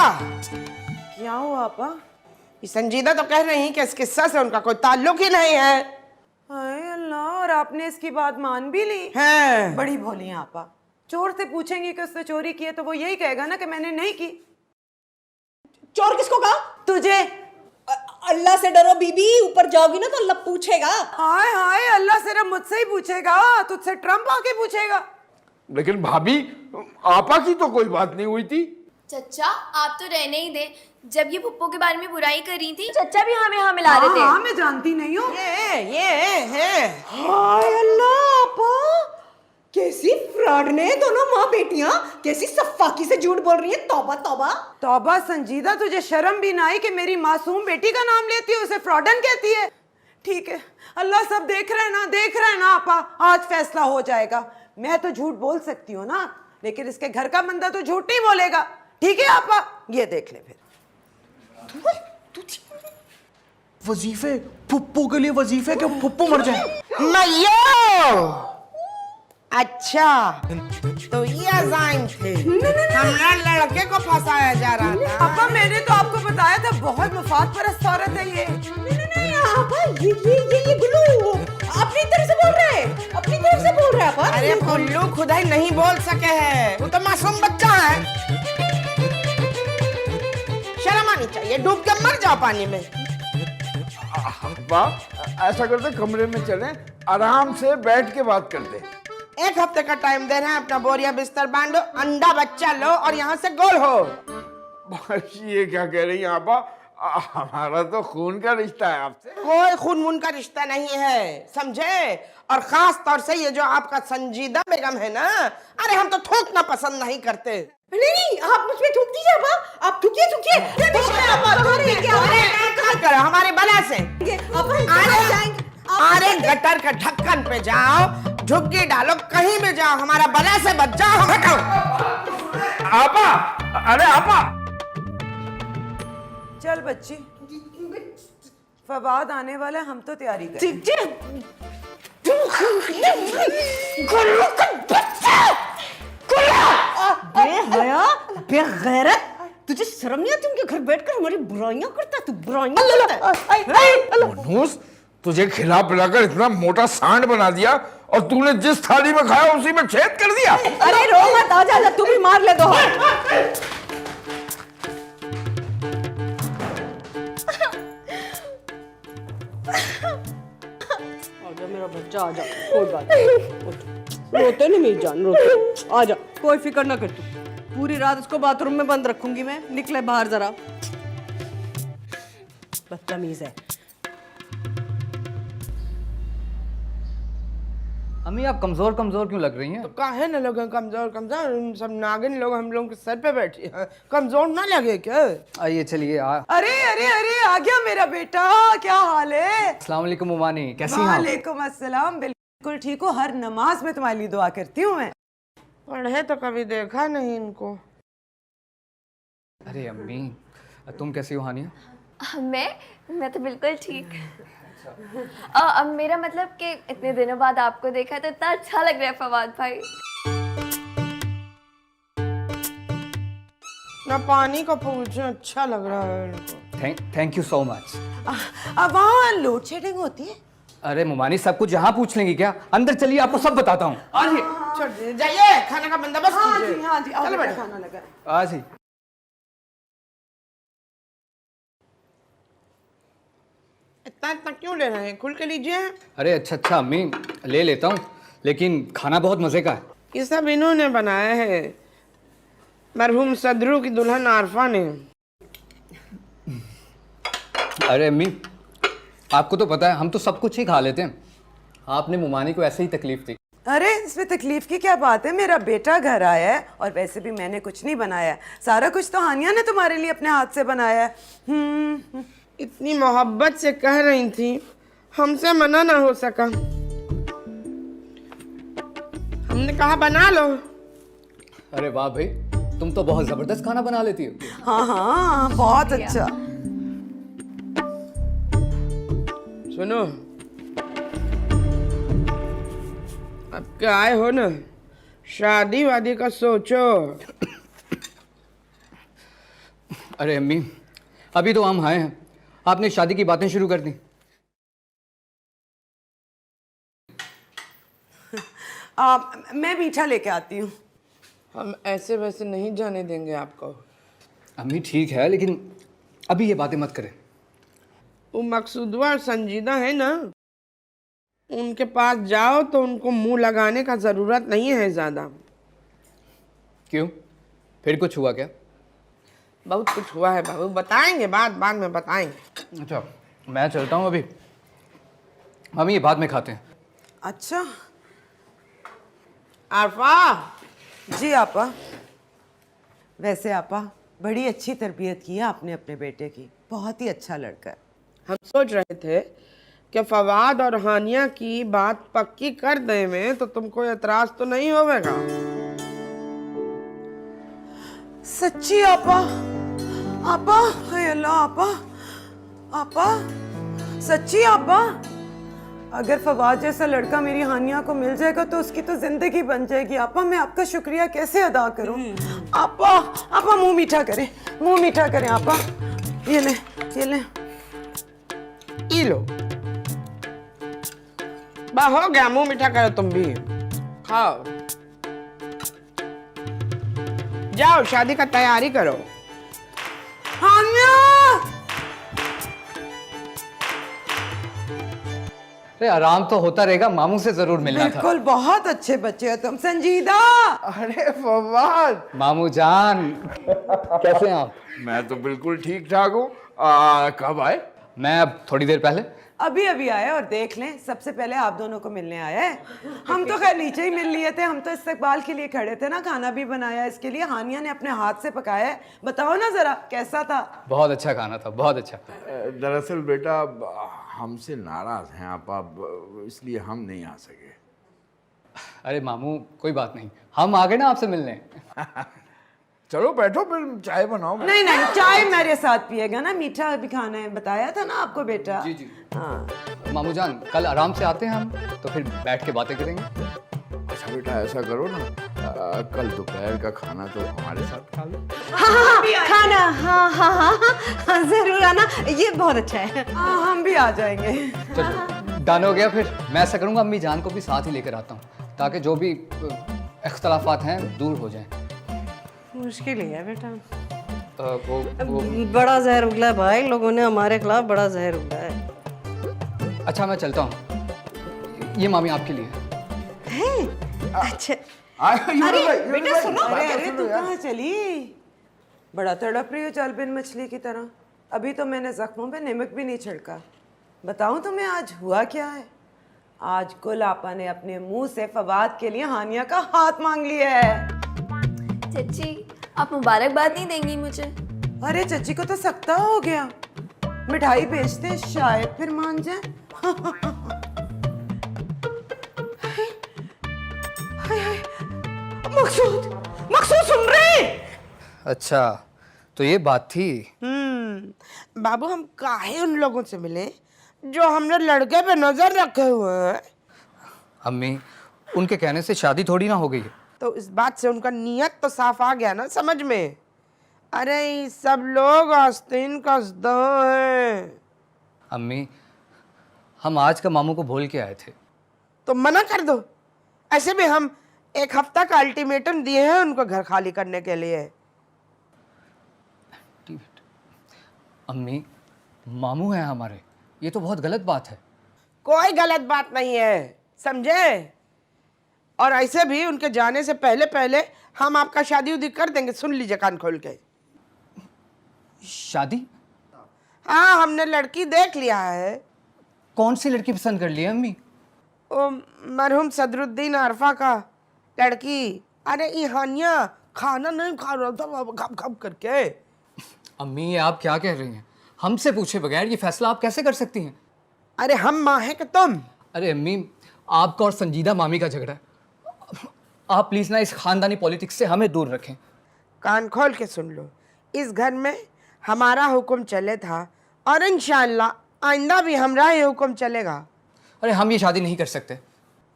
क्या हुआ अब्बा? ये संजीदा तो कह रही कि इस किस्सा से उनका कोई ताल्लुक ही नहीं है। हाय अल्लाह, और आपने इसकी बात मान भी ली? हैं? बड़ी भोली हैं आपा। चोर से पूछेंगी कि उसने चोरी की है तो वो यही कहेगा ना कि मैंने नहीं की। चोर किसको कहा? तुझे। अल्लाह से डरो बीबी, ऊपर जाओगी ना तो अल्लाह पूछेगा। हाय हाय, अल्लाह सिर्फ मुझसे ही पूछेगा, तुझसे ट्रम्प आके पूछेगा। लेकिन भाभी, आपा की तो कोई बात नहीं हुई थी। चचा आप तो रहने ही दे, जब ये पुप्पो के बारे में बुराई कर रही थी चचा भी हमें हाँ मिला रहे थे। हाँ, मैं जानती नहीं हूँ। ये है। हाय अल्लाह आपा, कैसी फ्रॉड ने दोनों माँ बेटियां, कैसी सफाकी से झूठ बोल रही है। तौबा तौबा। तौबा संजीदा, तुझे शर्म भी ना आई कि मेरी मासूम बेटी का नाम लेती है, उसे फ्रॉडन कहती है। ठीक है, अल्लाह सब देख रहे हैं ना, देख रहे हैं ना आपा, आज फैसला हो जाएगा। मैं तो झूठ बोल सकती हूँ ना, लेकिन इसके घर का बंदा तो झूठ नहीं बोलेगा। ठीक है आपा, ये देख ले फिर। वजीफे, फुप्पो के लिए वजीफे, कि फुप्पो मर जाए। मैयो, अच्छा तो ये अजाइम थे। हमारा लड़के को फंसाया जा रहा था। आपा मैंने तो आपको बताया था, बहुत मुफाद परस्त औरत है ये। नहीं आपा, ये गुल्लू अपनी तरफ से बोल रहे हैं, अपनी तरफ से बोल रहे हैं आपा। अरे गुल्लू खुद ही नहीं बोल सके है, वो तो मासूम बच्चा है। शर्म आनी चाहिए, डूब के मर जाओ पानी में। अब्बा, ऐसा करते कमरे में चलें, आराम से बैठ के बात करते। 1 हफ्ते का टाइम दे रहे हैं, अपना बोरिया बिस्तर बांधो, अंडा बच्चा लो और यहाँ से गोल हो। ये क्या कह रही हैं आपा? हमारा तो खून का रिश्ता है आपसे। कोई खून वून का रिश्ता नहीं है, समझे? और खास तौर से ये जो आपका संजीदा बेगम है ना, अरे हम तो थूकना पसंद नहीं करते। नहीं, आप मुझ पे थूक दीजिए आपा, आप थूकिए। करो हमारे बला से। अरे गटर का ढक्कन पे जाओ, झुग्गी डालो, कहीं भी जाओ, हमारा बला से बच जाओ। हटो आपा, अरे आपा। चल बच्ची, फवाद आने वाला, हम तो तैयारी कर। बेहया, बेगैरत, तुझे शर्म नहीं आती उनके घर बैठकर हमारी बुराइयां करता है? तू बुराइयां। मनहूस, तुझे खिला पिलाकर इतना मोटा सांड बना दिया और तूने जिस थाली में खाया उसी में छेद कर दिया। अरे रो मत, आजा, तू भी मार ले दो। आजा मेरा बच्चा, आजा, कोई बात नहीं। रोते नहीं मेरी जान, रोते। आजा, कोई फिक्र ना कर तू। पूरी रात इसको बाथरूम में बंद रखूंगी मैं, निकले बाहर जरा। बदतमीज है। अम्मी आप कमजोर कमजोर क्यों लग रही हैं? तो काहे न लोग कमजोर कमजोर, सब नागिन लोग हम लोग के सर पे बैठे हैं, कमजोर ना लगे क्या? आइए चलिए। अरे अरे अरे, आ गया मेरा बेटा, क्या हाल है? अस्सलाम वालेकुम उमानी, कैसी हैं आप? वालेकुम अस्सलाम, बिल्कुल ठीक हो। हर नमाज में तुम्हारे लिए दुआ करती हूँ मैं। पढ़े तो कभी देखा नहीं इनको। अरे अम्मी, तुम कैसी हो हानिया? मैं तो बिल्कुल ठीक। अब मेरा मतलब कि इतने दिनों बाद आपको देखा है तो इतना अच्छा लग रहा है फवाद भाई। ना पानी को पूछे, अच्छा लग रहा है इनको। Thank you so much. अब वहाँ लोड शेडिंग होती है? अरे मुमानी, सब कुछ यहाँ पूछ लेंगी क्या? अंदर चलिए, आपको सब बताता हूँ। छोड़ जाइए, खाने का बंदोबस्त कीजिए। हाँ जी, चलो बेटा, खाना लगा। आज ही। इतना क्यों ले रहे हैं? खुल के लीजिए। अरे अच्छा अम्मी, ले लेता हूँ, लेकिन खाना बहुत मजे का है। ये सब इन्होंने बनाया है, मरहूम सदरू की दुल्हन आरफा ने। अरे अम्मी, आपको तो पता है हम तो सब कुछ ही खा लेते हैं, आपने मुमानी को ऐसे ही तकलीफ दी। अरे इसमें तकलीफ की क्या बात है? मेरा बेटा घर आया है और वैसे भी मैंने कुछ नहीं बनाया, सारा कुछ तो हानिया ने तुम्हारे लिए अपने हाथ से बनाया है। इतनी मोहब्बत से कह रही थी, हमसे मना ना हो सका। हमने कहा बना लो। अरे वाह भाई, तुम तो बहुत जबरदस्त खाना बना लेती हो। हाँ हाँ, बहुत अच्छा। सुनो, अब क्या आए हो ना, शादी वादी का सोचो। अरे अम्मी, अभी तो हम आए हैं, आपने शादी की बातें शुरू कर दी। मैं मीठा लेके आती हूँ। हम ऐसे वैसे नहीं जाने देंगे आपको। अम्मी ठीक है, लेकिन अभी ये बातें मत करें। वो मकसूदवा और संजीदा है ना, उनके पास जाओ तो उनको मुंह लगाने का ज़रूरत नहीं है ज़्यादा। क्यों, फिर कुछ हुआ क्या? बहुत कुछ हुआ है बाबू, बताएंगे, बाद में बताएंगे। अच्छा, मैं चलता हूँ अभी। मम्मी ये बाद में खाते हैं। अच्छा आरफा। जी आपा। वैसे आपा बड़ी अच्छी तरबियत की है आपने अपने बेटे की, बहुत ही अच्छा लड़का है। हम सोच रहे थे कि फवाद और हानिया की बात पक्की कर दें में तो तुमको एतराज तो नहीं होगा? सच्ची आपा? आपा, हाय अल्लाह आपा, आपा सच्ची आपा? अगर फवाद जैसा लड़का मेरी हानिया को मिल जाएगा तो उसकी तो जिंदगी बन जाएगी। आपा मैं आपका शुक्रिया कैसे अदा करूं? आपा, आपा मुंह मीठा करें, मुंह मीठा करें आपा। ये ले, ये ले। ई लो, बा हो गया, मुंह मीठा करो तुम भी, खाओ। जाओ शादी का तैयारी करो। हानिया! अरे आराम तो होता रहेगा, मामू से जरूर मिलना था। बिल्कुल, बहुत अच्छे बच्चे हो तुम। संजीदा! अरे फवाद, मामू जान, कैसे हैं आप? मैं तो बिल्कुल ठीक ठाक हूँ। कब आए? मैं अब थोड़ी देर पहले। अभी अभी आए और देख लें, सबसे पहले आप दोनों को मिलने आए हैं। हम तो खैर नीचे ही मिल लिए थे, हम तो इस्तकबाल के लिए खड़े थे ना, खाना भी बनाया इसके लिए, हानिया ने अपने हाथ से पकाया है। बताओ ना जरा कैसा था? बहुत अच्छा खाना था, बहुत अच्छा। दरअसल बेटा हमसे नाराज हैं आप, इसलिए हम नहीं आ सके। अरे मामू कोई बात नहीं, हम आ गए ना आपसे मिलने। चलो बैठो, फिर चाय बनाओ। नहीं नहीं, चाय मेरे साथ पिएगा ना, मीठा भी खाना है, बताया था ना आपको बेटा। जी जी। हाँ। मामू जान कल आराम से आते हैं हम, तो फिर बैठ के बातें करेंगे। अच्छा बेटा ऐसा करो ना, कल दोपहर का खाना तो हमारे साथ खा लो। खाना, हाँ हाँ हाँ हाँ जरूर आना, ये बहुत अच्छा है। हाँ हम भी आ जाएंगे। चलो डन हो गया। फिर मैं ऐसा करूँगा, अम्मी जान को भी साथ ही लेकर आता हूँ, ताकि जो भी इख्तलाफात हैं दूर हो जाएं। मुश्किल ही है बेटा, वो बड़ा जहर उगला है भाई, लोगों ने हमारे खिलाफ बड़ा जहर उगला है। अच्छा मैं चलता हूँ, ये मामी आपके लिए है। अच्छा अरे बेटा सुनो, अरे तू कहाँ चली? बड़ा तड़प रही हो चालबिन मछली की तरह। अभी तो मैंने जख्मों पे नमक भी नहीं छिड़का। बताऊं तुम्हें आज हुआ क्या है? आज कुल आपा ने अपने मुंह से फवाद के लिए हानिया का हाथ मांग लिया है। चची आप मुबारकबाद नहीं देंगी मुझे? अरे चची को तो सख्ता हो गया, मिठाई बेचते शायद फिर मान जाए। हाय हाय, मकसूद, मकसूद सुन रहे? अच्छा तो ये बात थी। बाबू हम काहे उन लोगों से मिले जो हमने लड़के पे नजर रखे हुए हैं? अम्मी उनके कहने से शादी थोड़ी ना हो गई है। तो इस बात से उनका नियत तो साफ आ गया ना समझ में। अरे ये सब लोग आस्तीन का है। अम्मी हम आज का मामू को बोल के आए थे। तो मना कर दो, ऐसे भी हम एक हफ्ता का अल्टीमेटम दिए हैं उनको घर खाली करने के लिए। अम्मी मामू हैं हमारे, ये तो बहुत गलत बात है। कोई गलत बात नहीं है, समझे? और ऐसे भी उनके जाने से पहले पहले हम आपका शादी उदी कर देंगे, सुन लीजिए कान खोल के। शादी? हाँ हमने लड़की देख लिया है। कौन सी लड़की पसंद कर ली है अम्मी? ओ मरहूम सदरुद्दीन अरफा का लड़की। अरे ये हानिया खाना नहीं खा रहा था घप घप करके। अम्मी ये आप क्या कह रही हैं? हमसे पूछे बगैर ये फैसला आप कैसे कर सकती हैं? अरे हम माँ हैं कि तुम? अरे अम्मी आपका और संजीदा मामी का झगड़ा है, आप प्लीज ना इस खानदानी पॉलिटिक्स से हमें दूर रखें। कान खोल के सुन लो, इस घर में हमारा हुक्म चले था और इंशाअल्लाह आइंदा भी हमारा ही हुक्म चलेगा। अरे हम ये शादी नहीं कर सकते।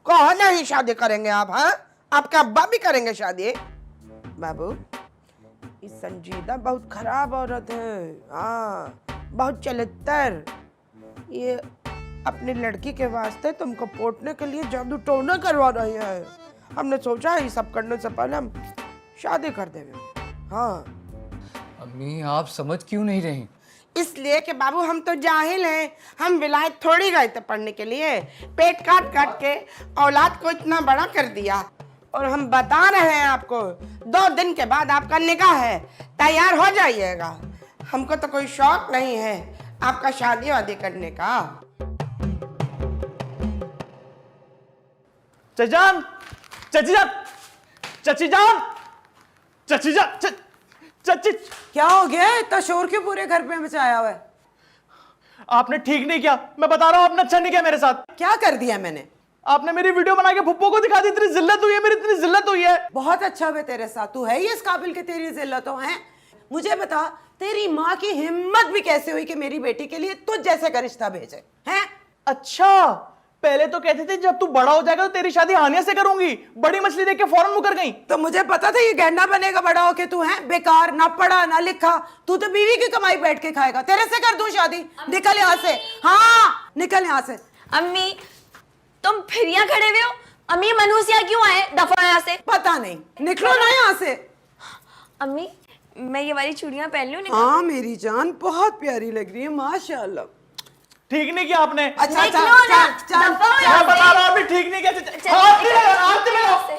कौन नहीं शादी करेंगे आप? हाँ आपके अब्बा भी करेंगे शादी। बाबू इस संजीदा बहुत खराब औरत है, हाँ बहुत चलत्तर। ये अपनी लड़की के वास्ते तुमको पोटने के लिए जादू टोना करवा रही है। हमने सोचा ये सब करने से पहले हम शादी कर देंगे। हाँ अम्मी आप समझ क्यों नहीं रही? इसलिए कि बाबू हम तो जाहिल हैं, हम विलायत थोड़ी गए थे पढ़ने के लिए। पेट काट काट के औलाद को इतना बड़ा कर दिया। और हम बता रहे हैं आपको, 2 दिन के बाद आपका निकाह है, तैयार हो जाइएगा। हमको तो कोई शौक नहीं है आपका शादी वादी करने का। चचान, चची जान, चची जान, चची जान, चची। क्या हो गया है? इतना शोर क्यों पूरे घर पे मचाया हुआ है? आपने ठीक नहीं किया, मैं बता रहा हूँ, आपने अच्छा नहीं किया मेरे साथ। क्या कर दिया मैंने? आपने मेरी वीडियो बना के फुप्पो को दिखा दी। इतनी जिल्लत हुई है मेरी, इतनी जिल्लत हुई है। बहुत अच्छा हुआ तेरे साथ, तू है ही इस काबिल के तेरी जिल्लतों हैं। मुझे बता, तेरी माँ की हिम्मत भी कैसे हुई कि मेरी बेटी के लिए तुझ जैसे का रिश्ता भेजे हैं? अच्छा, पहले तो कहते थे जब तू बड़ा हो जाएगा तो तेरी शादी हानिया से करूंगी। बड़ी मछली देख के फौरन मुकर गई। तो मुझे पता था ये गैंडा बनेगा बड़ा होके। तू है बेकार, ना पढ़ा ना लिखा, तू तो बीवी की कमाई बैठ के खाएगा। तेरे से कर दूं शादी? निकल यहाँ से। हाँ निकल यहाँ से। अम्मी तुम फिर यहाँ खड़े हुए हो? अम्मी मनहूस यहाँ क्यों आए? दफा यहाँ से। पता नहीं, निकलो ना यहाँ से। अम्मी मैं ये वाली चूड़ियां पहन लूं? हाँ मेरी जान, बहुत प्यारी लग रही है माशाल्लाह। ठीक नहीं किया आपने। अच्छा निकलो ना, दफा हो यहाँ मैं बता रहा हूँ, अभी ठीक नहीं किया। हाथ नहीं लगाना, हाथ नहीं लगाना।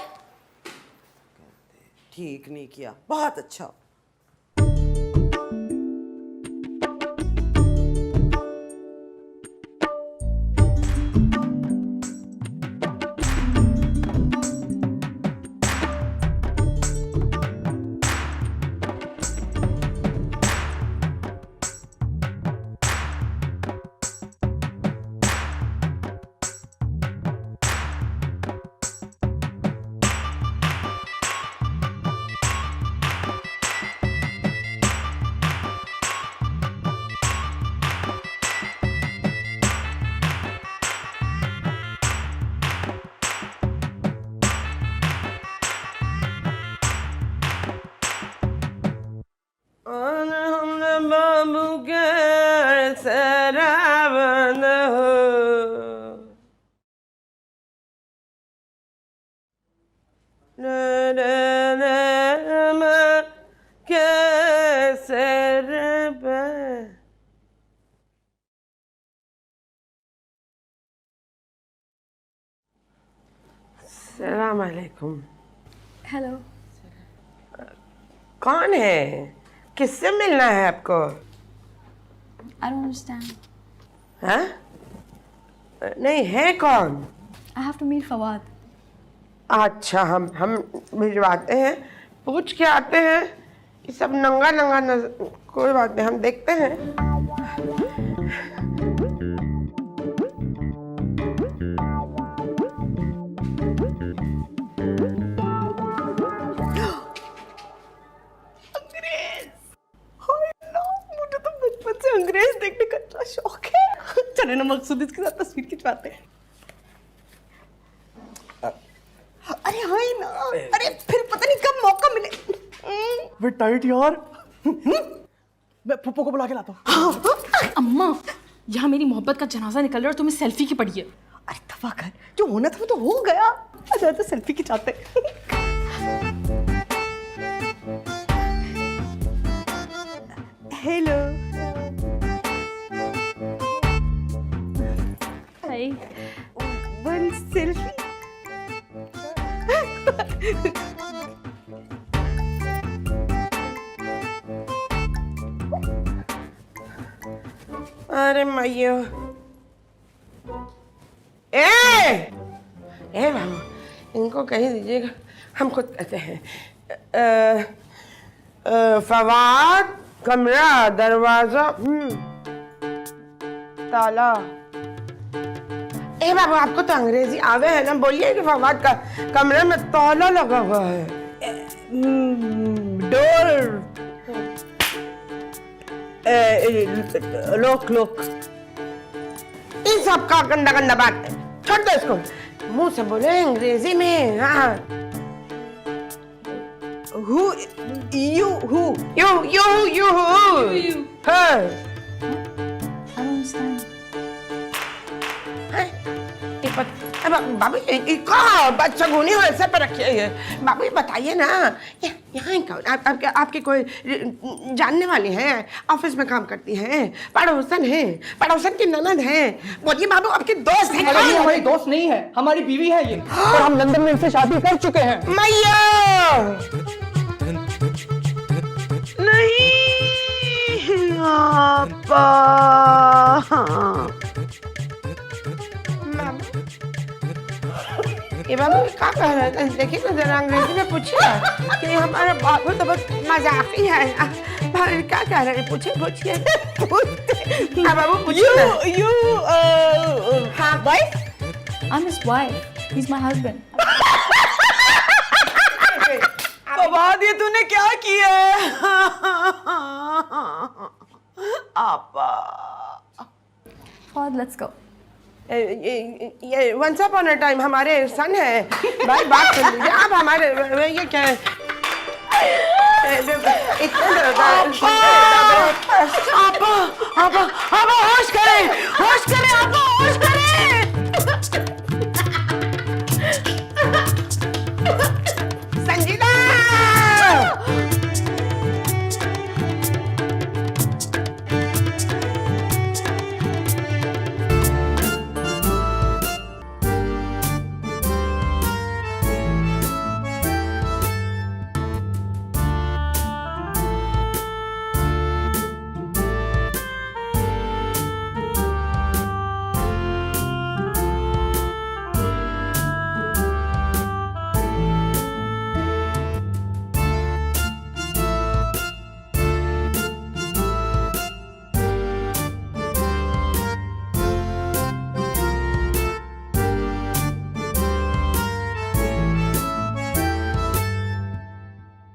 ठीक नहीं किया, बहुत अच्छा। बाबू के सरावन हो, के सरब। सलाम अलैकुम। हेलो। कौन है? किससे मिलना है आपको? I don't understand. हाँ? नहीं है कौन? I have to meet Fawad. अच्छा, हम भिजवाते हैं, पूछ के आते हैं। ये सब नंगा नंगा कोई बात नहीं, हम देखते हैं। अंग्रेज देखने का इतना शौक है। चले ना मकसूद इसके साथ तस्वीर खिंचवाते हैं। अरे हाँ ही ना, अरे फिर पता नहीं कब मौका मिले। वे टाइट यार। मैं फुप्पो को बुला के लाता हूँ। अम्मा यहाँ मेरी मोहब्बत का जनाजा निकल रहा है और तुम्हें सेल्फी की पड़ी है। अरे दफा कर, जो होना था वो तो हो गया। अच्छा तो सेल्फी खिंचाते। हेलो। हाय। One selfie. अरे मैयो, बाबू इनको कहीं दीजिएगा, हम खुद कहते हैं। फवाद, कमरा, दरवाजा, ताला। बाबू आपको तो अंग्रेजी आवे है ना, बोलिए कि फवाद का कमरे में ताला लगा हुआ है। Door, lock lock. इन सब का गंदा गंदा बात है, छोड़ दो इसको। मुंह से बोले अंग्रेजी में। हाँ, who you who you you you हाँ। I don't understand. बाबू कहाँ बदशगुनी हो सर पर रखिए ये बाबू बताइए ना यहाँ कौन आपके कोई जानने वाली हैं ऑफिस में काम करती हैं पड़ोसन की ननद हैं बोलिए बाबू आपके दोस्त हैं अरे ये हमारी दोस्त नहीं है, हमारी बीवी है ये, और हम लंदन में इनसे शादी कर चुके हैं। मैया नहीं आपा ये बाबू क्या कह रहे थे देखिए ना जरा अंग्रेजी में पूछिए कि हमारा बाबू तो बहुत मजाकी है क्या कह रहे हैं पूछिए बाबू पूछिए wife I am his wife he is my husband Fawad ये तूने क्या किया है आपा फवाद लेट्स गो ये वंस अपॉन अ टाइम हमारे सन है भाई बात कर लीजिए आप हमारे ये क्या है आपा होश करें आपा